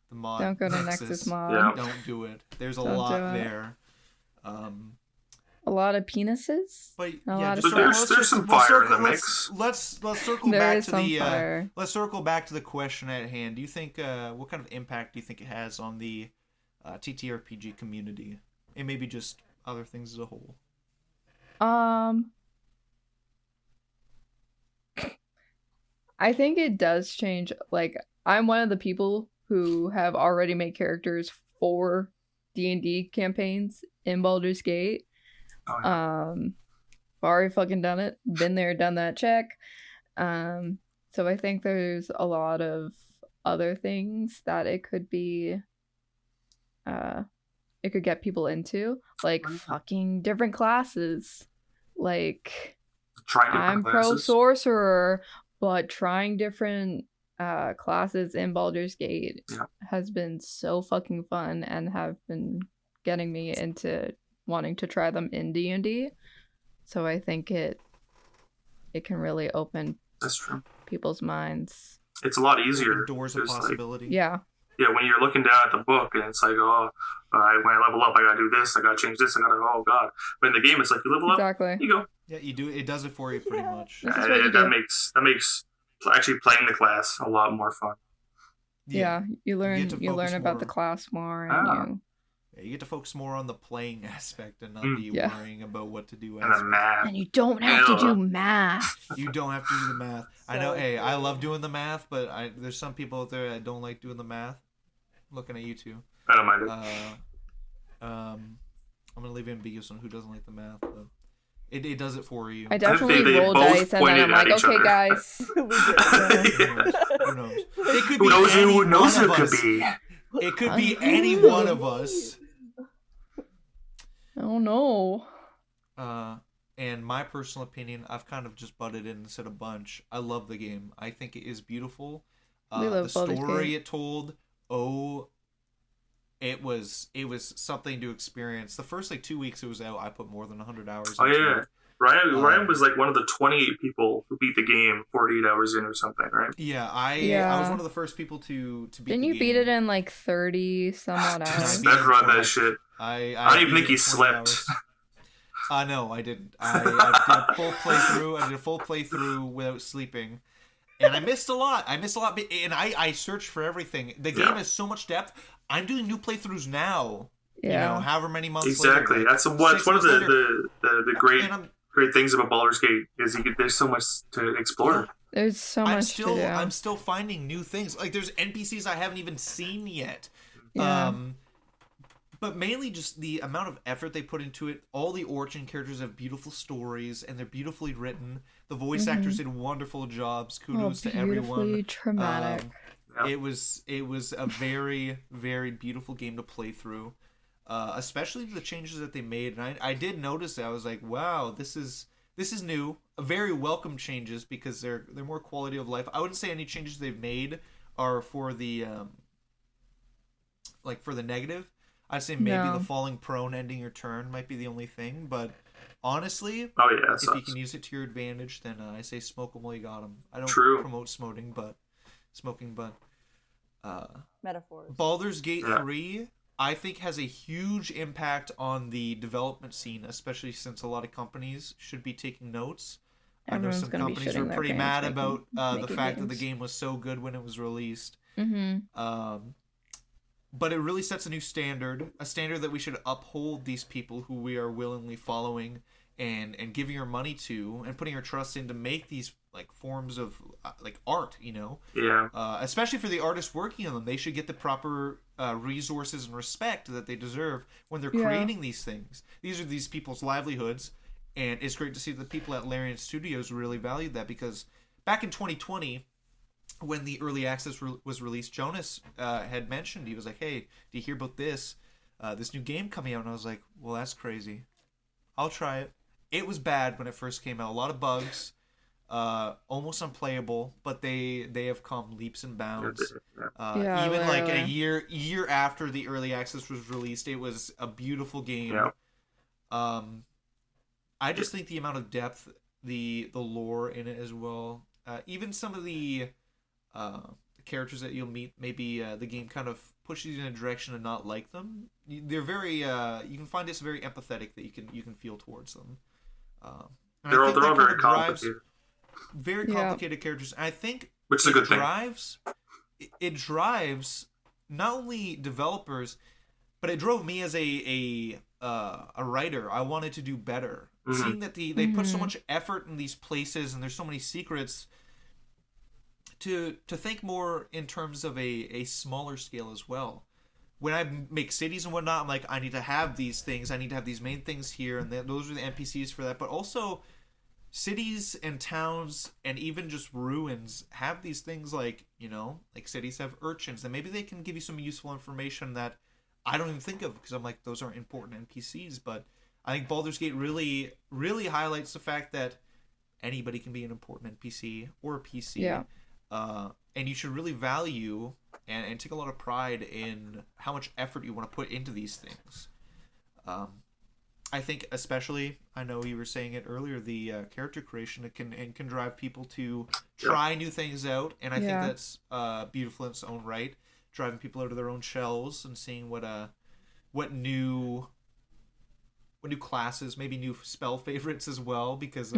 mod. Don't go to Nexus mod. Yeah. Don't do it. There's a Don't lot do it. there. A lot of penises. But A yeah, lot of just But there's some fire in the mix. Let's circle There back is to some the fire. let's circle back to the question at hand. Do you think what kind of impact do you think it has on the TTRPG community and maybe just other things as a whole? I think it does change. Like, I'm one of the people who have already made characters for D&D campaigns in Baldur's Gate. Oh, yeah. Already fucking done it. Been there, done that, check. So I think there's a lot of other things that it could be, it could get people into, like fucking different classes. Like, Trying different I'm pro classes. sorcerer, but trying different classes in Baldur's Gate has been so fucking fun and have been getting me into wanting to try them in D&D. So I think it can really open That's true. people's minds. It's a lot easier. Doors of It's like- possibility. Yeah. yeah, when you're looking down at the book and it's like, oh, when I level up, I gotta do this, I gotta change this, I gotta, oh god. But in the game, it's like you level up, Exactly. you go. Yeah, you do. It does it for you pretty Yeah. much. This is what you that do. makes actually playing the class a lot more fun. Yeah. You learn to you learn focus about more- the class more and Ah. You get to focus more on the playing aspect and not Mm. the Yeah. worrying about what to do. And the aspect. math. and you don't have to do math. You don't have to do the math. I know. So Hey, I true. love doing the math, but there's some people out there that don't like doing the math. I'm looking at you two. I don't mind it. I'm gonna leave it ambiguous on who doesn't like the math, but it does it for you. I definitely they roll both dice and then pointed I'm at like, each okay, other. guys. We did. Who knows? Who knows? It could Who be knows any who knows one it of could us. be? It could be any one of us. I don't know. And my personal opinion, I've kind of just butted in and said a bunch. I love the game. I think it is beautiful. We love The Baldur's story Gate. it told. It was something to experience. The first 2 weeks it was out, I put more than 100 hours. Oh into yeah, it. Ryan was like one of the 28 people who beat the game 48 hours in or something, right? Yeah, I Yeah. was one of the first people to beat. Didn't the you game. beat it in like 30 some odd I hours? beat it in Speedrun that 12. shit. I I don't even beat think it he in 20 slept. hours. No, I didn't. I did a full playthrough. I did a full playthrough without sleeping, and I missed a lot. And I searched for everything. The game Yeah. has so much depth. I'm doing new playthroughs now. Yeah. You know, however many months Exactly. later. That's 6 one of months later. the great And great things about Baldur's Gate is there's so much to explore. There's so much to do. I'm still finding new things. Like there's NPCs I haven't even seen yet. Yeah. But mainly just the amount of effort they put into it. All the origin characters have beautiful stories and they're beautifully written. The voice actors did wonderful jobs. Kudos to beautifully everyone. traumatic. Yeah. It was a very, very beautiful game to play through. Especially the changes that they made. And I did notice that. I was like, wow, this is new. Very welcome changes because they're more quality of life. I wouldn't say any changes they've made are for the for the negative. I'd say maybe No. the falling prone, ending your turn might be the only thing. But honestly, Oh yeah, that if you sucks. can use it to your advantage, then I say smoke 'em while you got 'em. I don't True. promote smoking, but Metaphors. Baldur's Gate Yeah. 3, I think, has a huge impact on the development scene, especially since a lot of companies should be taking notes. I know Everyone's some gonna be companies shitting were their pretty pants mad making- about the making fact that the games. game was so good when it was released. Mm-hmm. But it really sets a new standard, a standard that we should uphold these people who we are willingly following and giving our money to and putting our trust in to make these forms of art, you know. Yeah. Especially for the artists working on them, they should get the proper resources and respect that they deserve when they're Yeah. creating these things. These are these people's livelihoods, and it's great to see that the people at Larian Studios really valued that because back in 2020, when the early access was released, Jonas had mentioned, he was like, "Hey, do you hear about this? this new game coming out, and I was like, well, that's crazy. I'll try it. It was bad when it first came out. A lot of bugs, almost unplayable, but they have come leaps and bounds. Even like a year after the early access was released, it was a beautiful game. Yeah. I just think the amount of depth, the lore in it as well, even some of the characters that you'll meet, maybe the game kind of pushes you in a direction to not like them. They're very you can find this very empathetic that you can feel towards them. They're all very complicated. Very complicated characters. And I think which is a good thing. It drives not only developers, but it drove me as a writer. I wanted to do better. Mm-hmm. Seeing that they put so much effort in these places and there's so many secrets, to think more in terms of a smaller scale as well. When I make cities and whatnot, I'm like, I need to have these things. I need to have these main things here, and those are the NPCs for that. But also, cities and towns and even just ruins have these things like, like cities have urchins, and maybe they can give you some useful information that I don't even think of because I'm like, those aren't important NPCs. But I think Baldur's Gate really, really highlights the fact that anybody can be an important NPC or a PC. Yeah. And you should really value and take a lot of pride in how much effort you want to put into these things. I think especially, I know you were saying it earlier, the character creation can drive people to try new things out, and I think that's beautiful in its own right. Driving people out of their own shells and seeing what new classes, maybe new spell favorites as well, because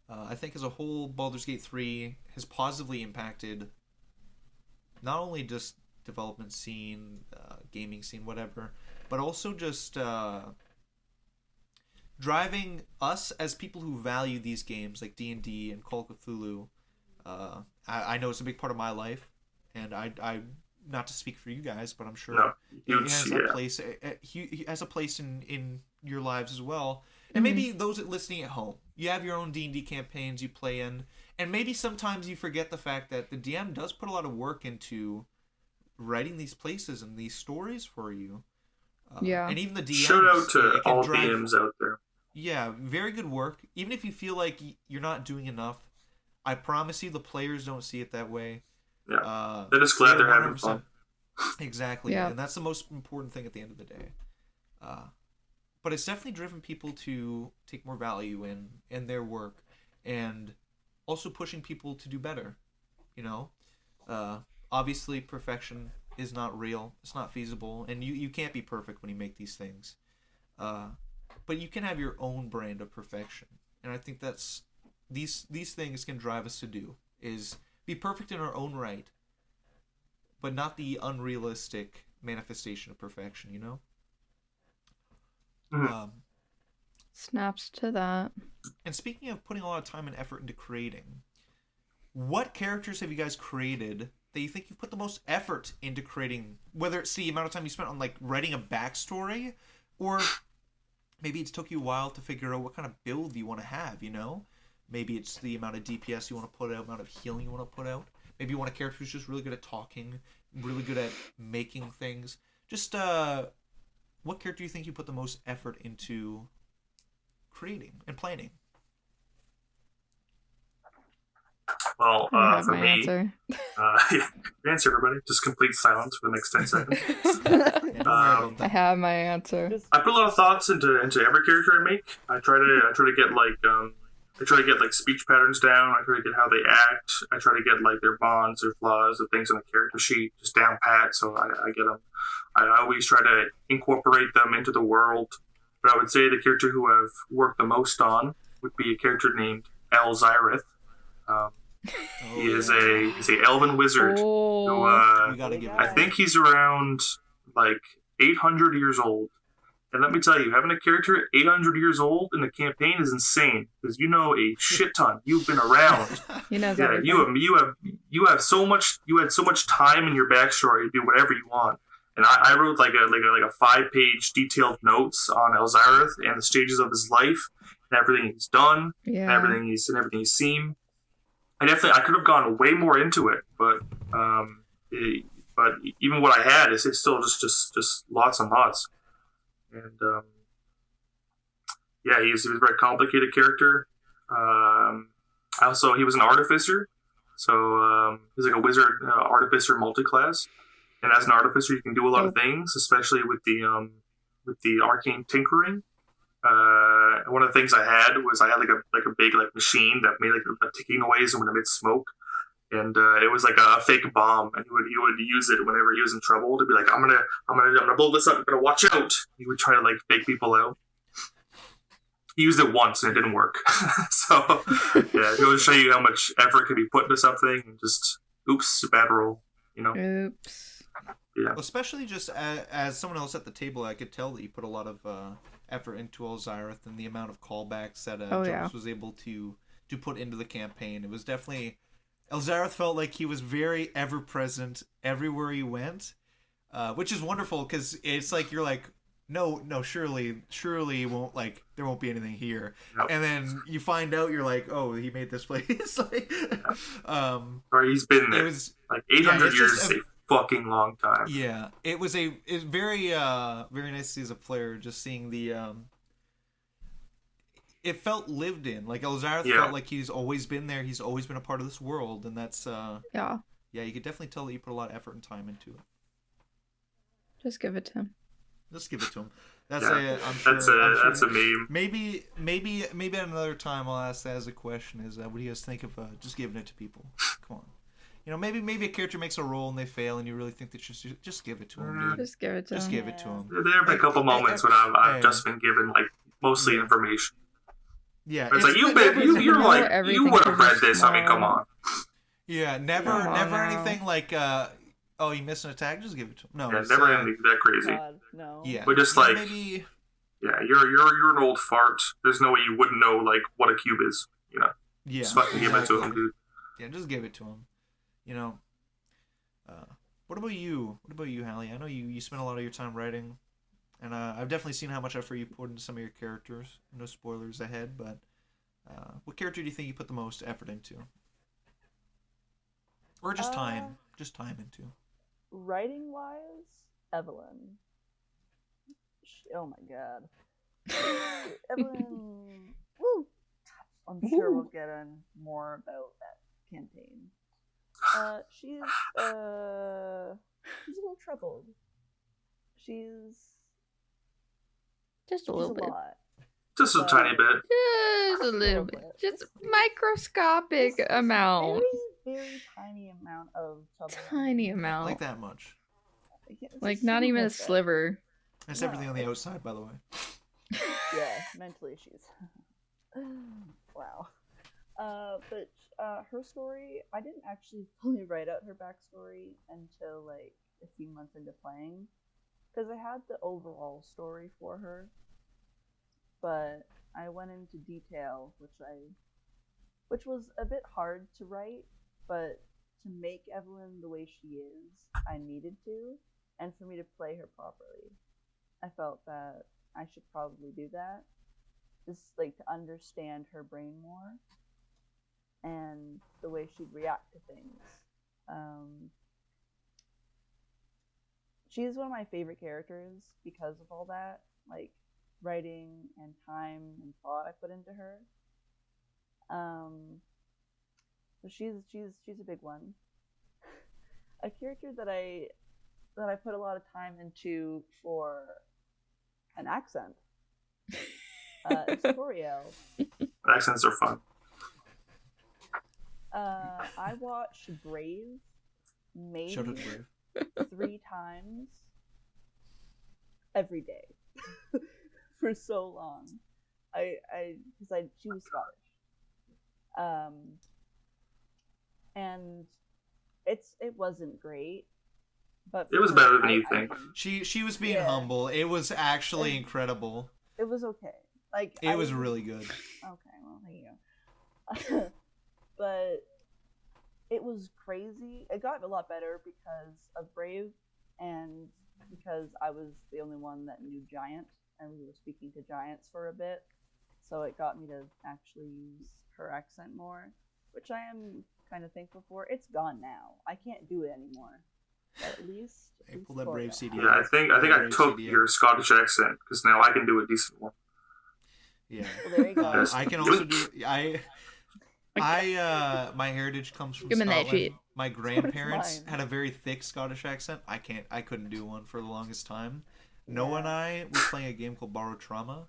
I think as a whole, Baldur's Gate 3 has positively impacted not only just development scene, gaming scene, whatever, but also just driving us as people who value these games like D&D and Call of Cthulhu. I know it's a big part of my life, and I not to speak for you guys, but I'm sure it has a place in your lives as well. And maybe those listening at home, you have your own D&D campaigns you play in, and maybe sometimes you forget the fact that the DM does put a lot of work into writing these places and these stories for you. And even the DMs. Shout out to all DMs out there. Yeah, very good work. Even if you feel like you're not doing enough, I promise you the players don't see it that way. Yeah, they're just glad they're having fun. Exactly, and that's the most important thing at the end of the day. But it's definitely driven people to take more value in their work, and also pushing people to do better. Obviously perfection is not real. It's not feasible, and you can't be perfect when you make these things. But you can have your own brand of perfection, and I think that's these things can drive us to do is be perfect in our own right, but not the unrealistic manifestation of perfection. Snaps to that. And speaking of putting a lot of time and effort into creating, what characters have you guys created that you think you put the most effort into creating? Whether it's the amount of time you spent on like writing a backstory, or maybe it took you a while to figure out what kind of build you want to have. Maybe it's the amount of DPS you want to put out, amount of healing you want to put out. Maybe you want a character who's just really good at talking, really good at making things. Just what character do you think you put the most effort into creating and planning? Well, for me, answer. Answer, everybody. Just complete silence for the next 10 seconds. I have my answer. I put a lot of thoughts into every character I make. I try to get speech patterns down. I try to get how they act. I try to get like their bonds, their flaws, the things on the character sheet just down pat. So I get them. I always try to incorporate them into the world. But I would say the character who I've worked the most on would be a character named Elzyreth. He's a elven wizard who I think he's around like 800 years old. And let me tell you, having a character 800 years old in the campaign is insane because you know a shit ton. You've been around. You have so much. You had so much time in your backstory to do whatever you want. And I wrote like a 5-page detailed notes on Elzyreth and the stages of his life and everything he's done and everything he's seen. I could have gone way more into it, but but even what I had is it's still just lots and lots. And yeah, he was a very complicated character. Also, he was an artificer, so he's like a wizard artificer multi-class. And as an artificer, you can do a lot of things, especially with the arcane tinkering. One of the things I had was I had like a big like machine that made like a ticking noise when it made smoke, and it was like a fake bomb, and he would use it whenever he was in trouble to be like, I'm gonna blow this up, I'm gonna watch out. He would try to like fake people out. He used it once and it didn't work. So yeah, it goes to show you how much effort can be put into something, and just oops, bad roll, you know. Oops. Yeah. Well, especially just as someone else at the table, I could tell that you put a lot of effort into Elzareth and the amount of callbacks that Jonas was able to put into the campaign. It was definitely... Elzareth felt like he was very ever-present everywhere he went, which is wonderful, because it's like you're like, no, surely won't, like, there won't be anything here. Yep. And then you find out, you're like, oh, he made this place. Like, or he's been there. It was, like 800 years is a fucking long time. Yeah, it's very very nice to see as a player, just seeing the it felt lived in. Like Elzareth felt like he's always been there, he's always been a part of this world, and that's yeah, you could definitely tell that you put a lot of effort and time into it. Just give it to him. Just give it to him. That's that's a meme. Maybe at another time I'll ask that as a question. Is what do you guys think of just giving it to people? Come on. You know, maybe a character makes a roll and they fail, and you really think that just give it to them, dude. Just give it to them. Just give it to them. There have been a couple moments when I've just been given like mostly information. Yeah, it's like you're like you would have read this. I mean, come on. Yeah, never anything like oh, you missed an attack. Just give it to him. No, never anything that crazy. God, no. Yeah, but just like maybe. Yeah, you're an old fart. There's no way you wouldn't know like what a cube is. You know. Yeah. Just fucking give it to him, dude. Yeah, just give it to him. You know, what about you? What about you, Hallie? I know you spend a lot of your time writing, and I've definitely seen how much effort you put into some of your characters. No spoilers ahead, but what character do you think you put the most effort into? Or just time? Just time into? Writing-wise, Evelyn. Oh my god. Evelyn... Woo! I'm sure we'll get in more about that campaign. She's a little troubled. She's just a little bit. Just a tiny bit. Just a little bit. Just microscopic amount. Very, very tiny amount of trouble. Tiny amount. Like that much. Like not even a sliver. That's everything on the outside, by the way. Yeah, mentally she's... Wow. But her story, I didn't actually fully write out her backstory until like a few months into playing, because I had the overall story for her, but I went into detail, which was a bit hard to write, but to make Evelyn the way she is, I needed to, and for me to play her properly, I felt that I should probably do that. Just like to understand her brain more and the way she'd react to things. She's one of my favorite characters because of all that, like writing and time and thought I put into her. So she's a big one. A character that I put a lot of time into for an accent. It's Toriel. Accents are fun. I watched Brave maybe 3 times every day for so long. Because she was Scottish, and it wasn't great, but it was better than you think. She was being humble. It was actually incredible. It was okay. Like it was really good. Okay, well, thank you. But it was crazy. It got a lot better because of Brave, and because I was the only one that knew Giant, and we were speaking to giants for a bit. So it got me to actually use her accent more, which I am kind of thankful for. It's gone now. I can't do it anymore. At least. Hey, pull that brave CD. Yeah, I think I took your Scottish accent because now I can do a decent one. Yeah. Well, there you go. I can also do. My heritage comes from Give me that Scotland. shit. My grandparents mine. had a very thick Scottish accent. I couldn't do one for the longest time. Noah and I were playing a game called Borrowed Trauma,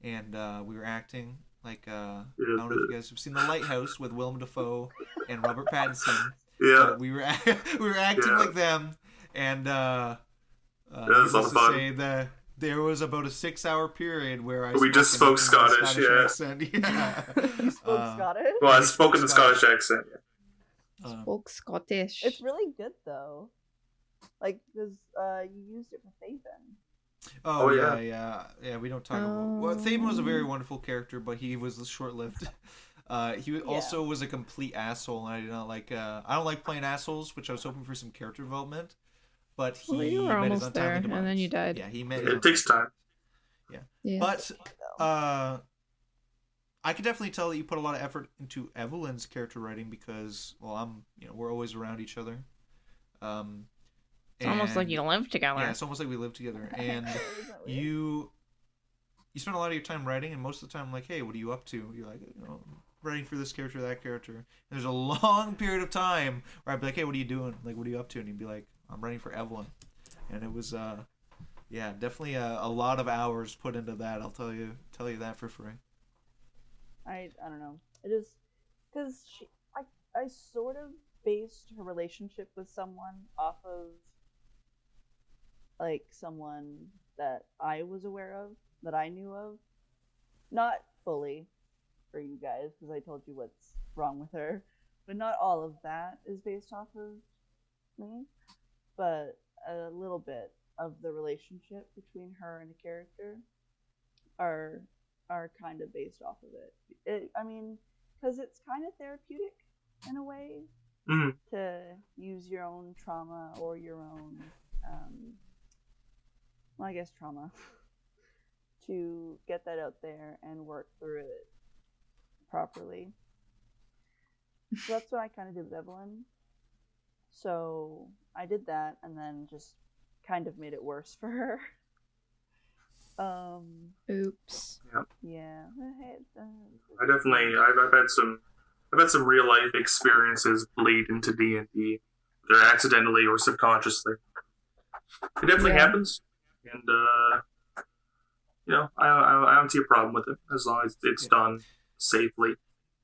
and we were acting like I don't know if you guys have seen The Lighthouse with Willem Dafoe and Robert Pattinson. Yeah. But we were acting like them, and was a lot of fun. say that there was about a 6-hour period where We just spoke Scottish, yeah. accent. Yeah. You spoke Scottish? Well, I spoke in the Scottish accent. Yeah. Spoke Scottish. It's really good though. Like, because you used it for Thaven. Oh yeah. We don't talk about. Well, Thaven was a very wonderful character, but he was short-lived. He also was a complete asshole, and I did not like. I don't like playing assholes, which I was hoping for some character development. But he you were met his almost there, untimely and then demise. you died. Yeah, he met. It takes time. Yeah. But I can definitely tell that you put a lot of effort into Evelyn's character writing because, well, we're always around each other. It's almost like you live together. Yeah, it's almost like we live together, and you spend a lot of your time writing, and most of the time, I'm like, hey, what are you up to? You're like, writing for this character, that character. And there's a long period of time where I'd be like, hey, what are you doing? Like, what are you up to? And you'd be like, I'm writing for Evelyn. And it was, definitely a lot of hours put into that. I'll tell you that for free. I don't know. It is because I sort of based her relationship with someone off of like someone that I was aware of, that I knew of, not fully for you guys because I told you what's wrong with her, but not all of that is based off of me, but a little bit of the relationship between her and a character are kind of based off of it. I mean, because it's kind of therapeutic in a way to use your own trauma or your own, trauma to get that out there and work through it properly. So that's what I kind of did with Evelyn. So I did that and then just kind of made it worse for her. Oops. Yeah. I've had some real life experiences bleed into D&D, either accidentally or subconsciously. It definitely happens, and I don't see a problem with it as long as it's done safely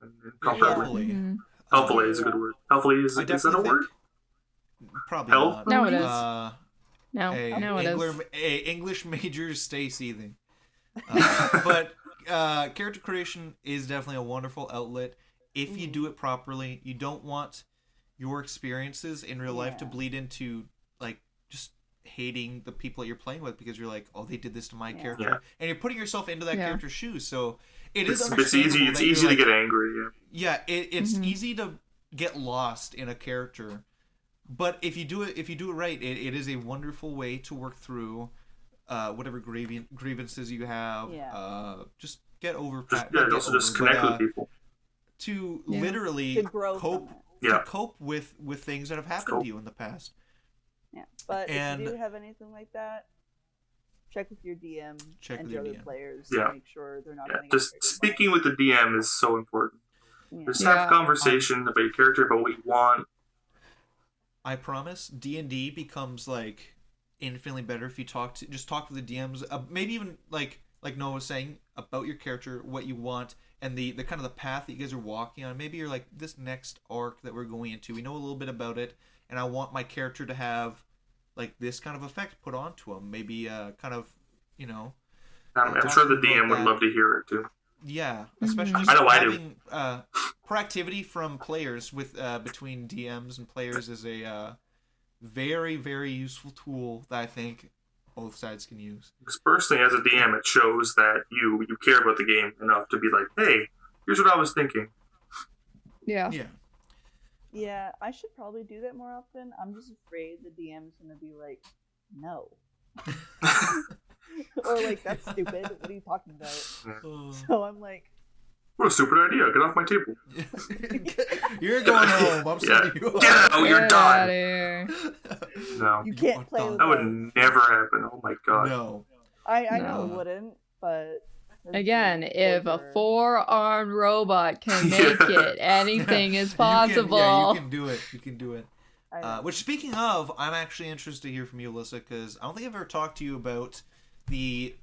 and comfortably. Hopefully. Hopefully is a good word. Hopefully is that a word? Probably Help? not. No, it is. No, it is. English majors stay seething. But character creation is definitely a wonderful outlet if you do it properly. You don't want your experiences in real life to bleed into like just hating the people that you're playing with because you're like, oh, they did this to my character, and you're putting yourself into that character's shoes. So it's easy. It's easy to get angry. Yeah, it's easy to get lost in a character. But if you do it right, it is a wonderful way to work through whatever grievances you have. Just get over. Just connect with people. To literally cope with things that have happened to you in the past. Yeah, but if you do have anything like that, check with your DM and your other players to make sure they're not. Just speaking with the DM is so important. Just have a conversation about your character, about what you want. I promise, D&D becomes like infinitely better if you talk with the DMs. Maybe even like Noah was saying about your character, what you want, and the kind of the path that you guys are walking on. Maybe you're like, this next arc that we're going into, we know a little bit about it, and I want my character to have like this kind of effect put onto him. Maybe kind of, I'm sure the DM would love to hear it too. Yeah, especially just having proactivity from players with between DMs and players is a very, very useful tool that I think both sides can use. Because personally, as a DM, it shows that you care about the game enough to be like, hey, here's what I was thinking. Yeah. Yeah, I should probably do that more often. I'm just afraid the DM's gonna be like, no. Or like, that's stupid. What are you talking about? So I'm like, What a stupid idea. Get off my table. You're going home. I'm sending you home. Get out. You're Get done. outta here. No. You can't play with That would us. never happen. Oh my god. No. I know it No. wouldn't, but Again, if a over. 4-armed robot can make it, anything is possible. You can do it. You can do it. I know. Which, speaking of, I'm actually interested to hear from you, Alyssa, because I don't think I've ever talked to you about the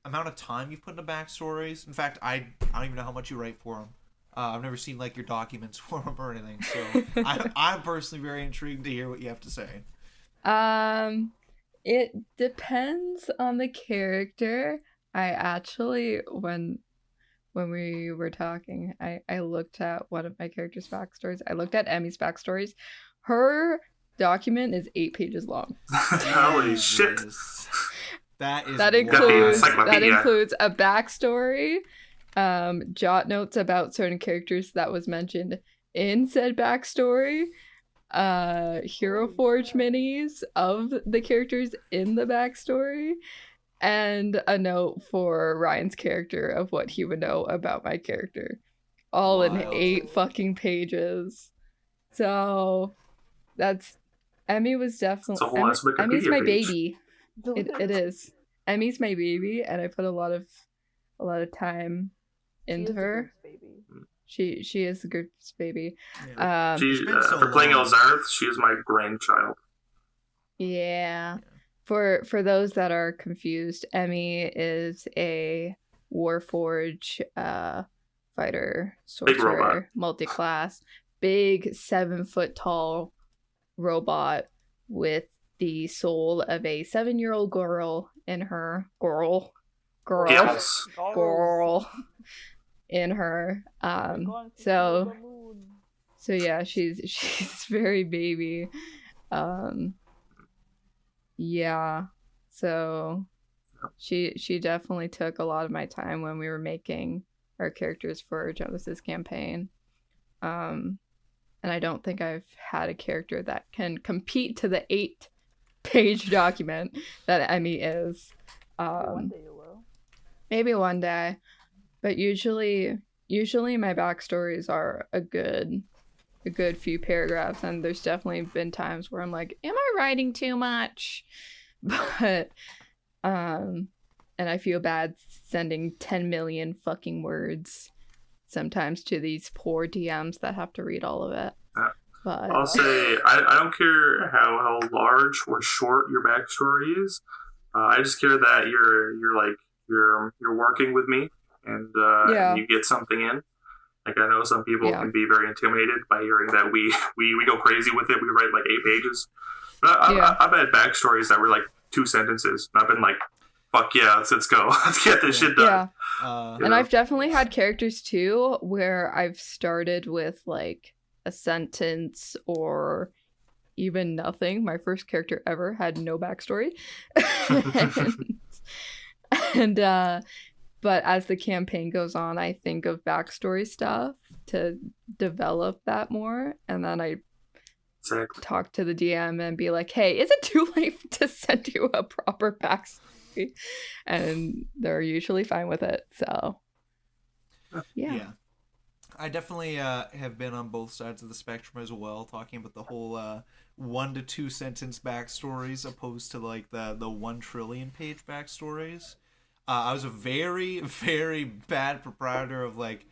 amount of time you've put into backstories. In fact, I don't even know how much you write for them. I've never seen like your documents for them or anything. So I'm personally very intrigued to hear what you have to say. It depends on the character. I actually, when we were talking, I looked at one of my characters' backstories. I looked at Emmy's backstories. Her document is 8 pages long. Holy shit. That is That encyclopedia. includes a backstory, jot notes about certain characters that was mentioned in said backstory, Hero Forge minis of the characters in the backstory, and a note for Ryan's character of what he would know about my character. All in Wild. 8 fucking pages. So that's Emmy was It's a definitely whole ass Wikipedia Emmy's my page. baby. It is. Emmy's my baby, and I put a lot of time She is into the her. group's baby. She is the group's baby. Yeah. She, been so for playing long. Elzarth, she is my grandchild. Yeah. For those that are confused, Emmy is a Warforge fighter Big robot. sorcerer, multi-class, big 7-foot tall robot with the soul of a 7-year-old girl in her. Girl. Yes. Girl in her. I'm going to So the moon. so yeah, she's very baby. Yeah. So she definitely took a lot of my time when we were making our characters for Jonas's campaign. And I don't think I've had a character that can compete to the 8-page document that Emmy is. One day you will. Maybe one day. But usually my backstories are a good few paragraphs, and there's definitely been times where I'm like, am I writing too much? But and I feel bad sending 10 million fucking words sometimes to these poor DMs that have to read all of it. But I'll say I don't care how large or short your backstory is. I just care that you're working with me and Yeah. you get something in. Like, I know some people Yeah. can be very intimidated by hearing that we go crazy with it. We write like 8 pages. But I've had backstories that were like 2 sentences. And I've been like, fuck yeah, let's go. Let's get this shit done. yeah. You And know? I've definitely had characters too where I've started with like a sentence or even nothing. My first character ever had no backstory. and but as the campaign goes on, I think of backstory stuff to develop that more, and then I Exactly. talk to the DM and be like, hey, is it too late to send you a proper backstory? And they're usually fine with it. So yeah. I definitely have been on both sides of the spectrum as well, talking about the whole 1 to 2 sentence backstories opposed to like the 1 trillion page backstories. I was a very, very bad proprietor of like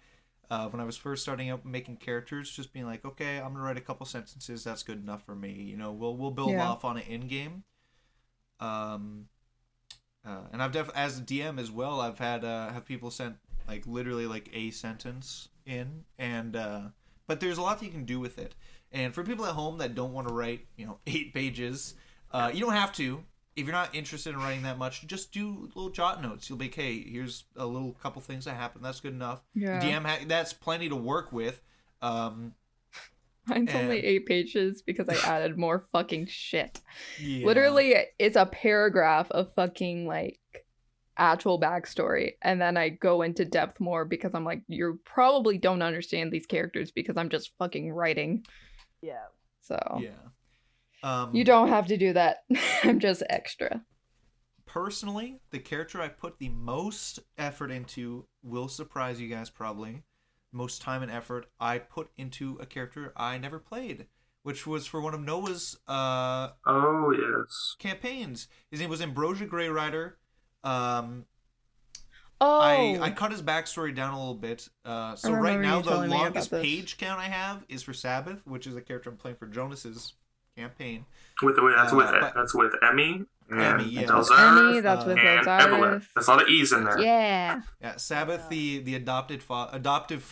when I was first starting out making characters, just being like, okay, I'm gonna write a couple sentences. That's good enough for me. You know, we'll build off on it in game. And I've as a DM as well, I've had have people sent like literally like a sentence in, and but there's a lot that you can do with it. And for people at home that don't want to write 8 pages, you don't have to. If you're not interested in writing that much, just do little jot notes. You'll be like, hey, here's a little couple things that happened. That's good enough. Yeah. DM that's plenty to work with. Mine's and- only 8 pages because I added more fucking shit. Yeah. Literally, it's a paragraph of fucking like actual backstory, and then I go into depth more because I'm like, you probably don't understand these characters because I'm just fucking writing. Yeah. So Yeah. you don't have to do that. I'm just extra. Personally, the character I put the most effort into will surprise you guys probably. most time and effort I put into a character I never played, which was for one of Noah's oh yes campaigns. His name was Ambrosia Greyrider. Oh, I cut his backstory down a little bit. So right now the longest page count I have is for Sabbath, which is a character I'm playing for Jonas's campaign. That's with Emmy. Emmy, yeah. Emmy, that's with and Evelyn. There's a lot of E's in there. Yeah. Yeah, Sabbath, the adopted father, the adoptive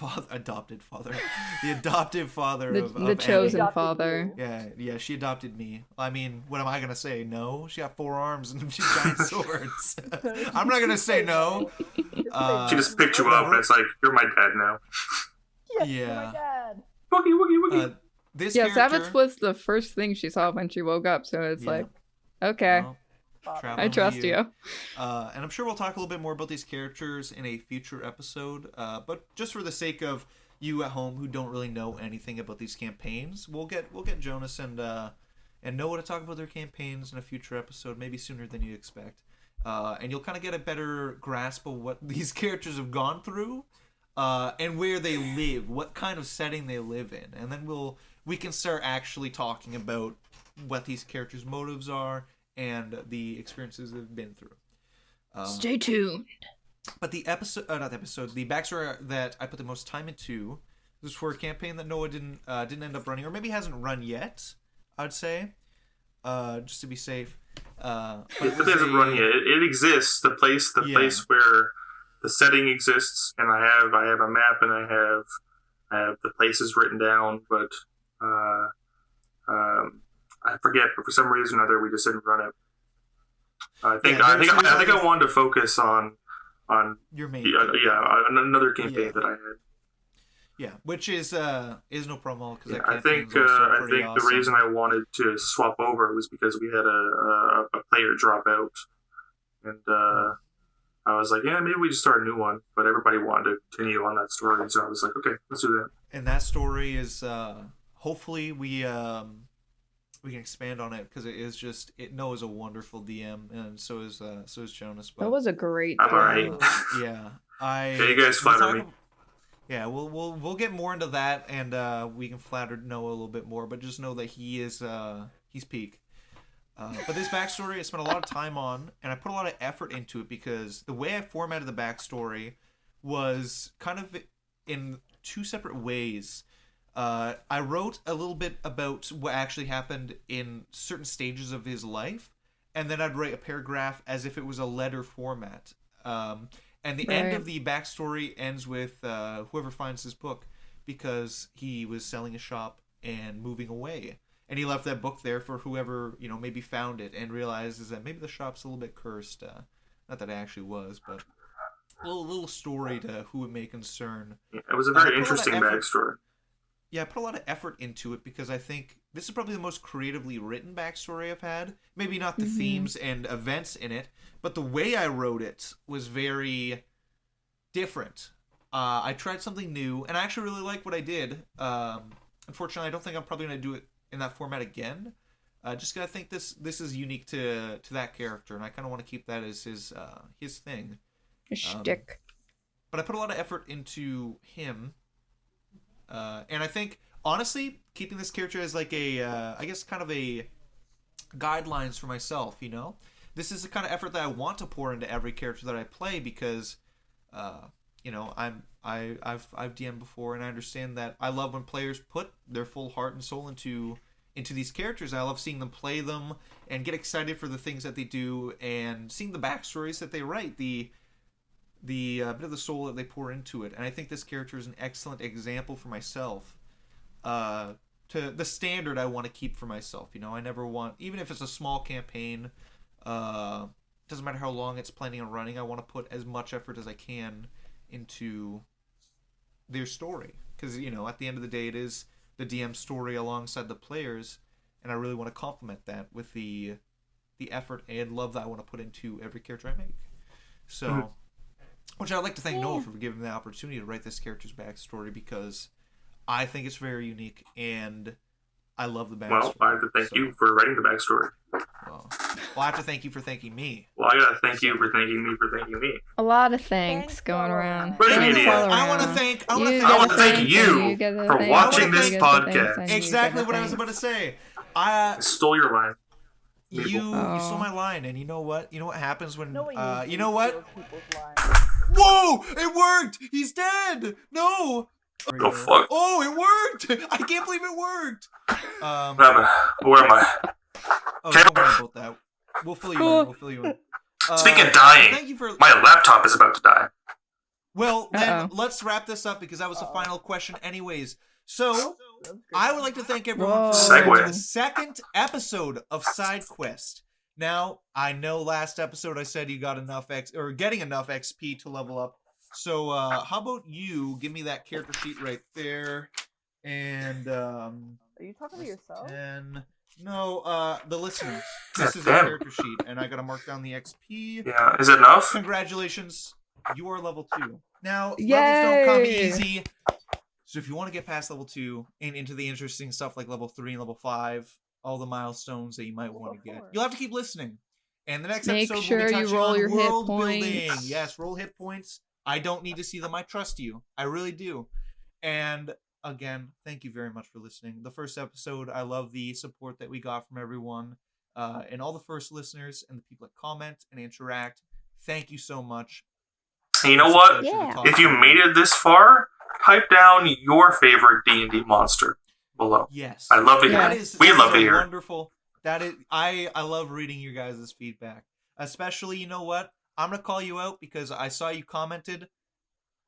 father of the chosen Emmy. father. Yeah, she adopted me. I mean, what am I gonna say? No, she got 4 arms and giant swords. I'm not gonna say no. She just picked you up, and it's like, you're my dad now. Yes, Yeah. you're my dad. Woogie. This Yeah, character, Sabbath was the first thing she saw when she woke up, so it's Yeah. like, okay, well, Father. traveling I with trust you. And I'm sure we'll talk a little bit more about these characters in a future episode. But just for the sake of you at home who don't really know anything about these campaigns, we'll get Jonas and Noah to talk about their campaigns in a future episode, maybe sooner than you expect. And you'll kind of get a better grasp of what these characters have gone through, and where they live, what kind of setting they live in, and then we can start actually talking about what these characters' motives are and the experiences they've been through. Stay tuned. But the backstory that I put the most time into was for a campaign that Noah didn't end up running, or maybe hasn't run yet, I'd say, just to be safe. It hasn't run yet. It exists. The place where the setting exists, and I have a map, and I have the places written down, but I forget. But for some reason or other, we just didn't run it. I think I wanted to focus on your main another campaign that I had. Yeah, which is no problem because I think the reason I wanted to swap over was because we had a player drop out, and I was like, yeah, maybe we just start a new one. But everybody wanted to continue on that story, so I was like, okay, let's do that. And that story is hopefully we can expand on it because it is just Noah's a wonderful DM, and so is Jonas. But That was a great I'm alright. yeah, You guys flatter me. Yeah, we'll get more into that, and we can flatter Noah a little bit more. But just know that he's peak. But this backstory I spent a lot of time on, and I put a lot of effort into it because the way I formatted the backstory was kind of in 2 separate ways. I wrote a little bit about what actually happened in certain stages of his life, and then I'd write a paragraph as if it was a letter format. And the end of the backstory ends with whoever finds his book, because he was selling a shop and moving away. And he left that book there for whoever, maybe found it and realizes that maybe the shop's a little bit cursed. Not that it actually was, but a little story to who it may concern. Yeah, it was a very interesting backstory. Yeah, I put a lot of effort into it because I think this is probably the most creatively written backstory I've had. Maybe not the themes and events in it, but the way I wrote it was very different. I tried something new, and I actually really like what I did. Unfortunately, I don't think I'm probably going to do it in that format again. Just because I think this is unique to that character, and I kind of want to keep that as his thing. His shtick. But I put a lot of effort into him. And I think, honestly, keeping this character as like I guess kind of a guidelines for myself, This is the kind of effort that I want to pour into every character that I play because, I've DM'd before, and I understand that I love when players put their full heart and soul into these characters. I love seeing them play them and get excited for the things that they do and seeing the backstories that they write, the bit of the soul that they pour into it. And I think this character is an excellent example for myself to the standard I want to keep for myself. I never want, even if it's a small campaign, doesn't matter how long it's planning on running, I want to put as much effort as I can into their story. Because, at the end of the day, it is the DM's story alongside the players, and I really want to complement that with the effort and love that I want to put into every character I make. So... Which I'd like to thank Noah for giving me the opportunity to write this character's backstory because I think it's very unique and I love the backstory. Well, I have to thank you for writing the backstory. Well, Well, I have to thank you for thanking me. Well, I gotta thank you for thanking me for thanking me. A lot of thanks Thanks going all around. around. But You know idiot. what? I all want to around. thank. You I get wanna the thank thanks, you and you get the for thanks, watching and you this get the thanks, podcast. and you Exactly get what the I was about to thanks. say. I stole your line. You stole my line, and you know what? You know what happens when No, what you know what? steal people's lines. Whoa! It worked! He's dead! No! The fuck? Oh, it worked! I can't believe it worked! Where am I? Oh, don't worry about that. We'll fill you in. We'll fill you in. Speaking of dying, Thank you for... my laptop is about to die. Well, then, Uh-oh. let's wrap this up because that was the final question anyways. So, That's great. I would like to thank everyone Whoa. for listening to Segue. the second episode of Side Quest. Now, I know last episode I said you got enough getting enough XP to level up. So, how about you give me that character sheet right there, and Are you talking to yourself? and no, the listeners. This is a Damn. character sheet, and I gotta mark down the XP. Yeah, is it enough? Congratulations, you are level 2. Now, Yay! levels don't come easy. So if you want to get past level 2 and into the interesting stuff like level 3 and level 5, all the milestones that you might want to get, Four. you'll have to keep listening. And the next Make episode sure will be you touching roll on your hit world building. points. Yes, roll hit points. I don't need to see them. I trust you. I really do. And again, thank you very much for listening. The first episode, I love the support that we got from everyone, and all the first listeners and the people that comment and interact. Thank you so much. And you know what? It's a pleasure to Yeah. talk If to you made it this far, type down your favorite D&D monster below. Yes, I love to hear Yeah. That it. is, We that love is to a hear it. wonderful. That is, I love reading your guys' feedback. Especially, you know what? I'm gonna call you out because I saw you commented.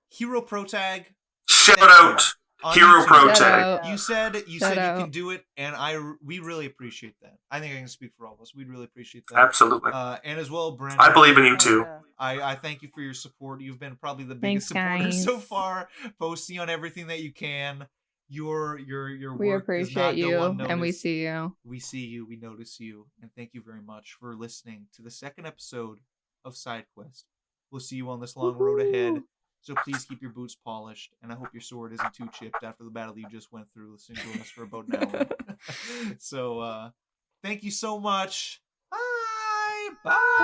Hero Protag. Shout Thank out on Hero YouTube. Pro Shout Tag. out. You said you Shout said you out. can do it, and we really appreciate that. I think I can speak for all of us. We'd really appreciate that. Absolutely. And as well, Brandon. I believe in you too. Yeah. I thank you for your support. You've been probably the Thanks, biggest supporter guys. so far, posting on everything that you can. Your We work does not appreciate go you, unnoticed. and we see you. We see you, we notice you, and thank you very much for listening to the second episode of Side Quest. We'll see you on this long road ahead, so please keep your boots polished, and I hope your sword isn't too chipped after the battle you just went through listening to us for about an hour. So, thank you so much. Bye! Bye!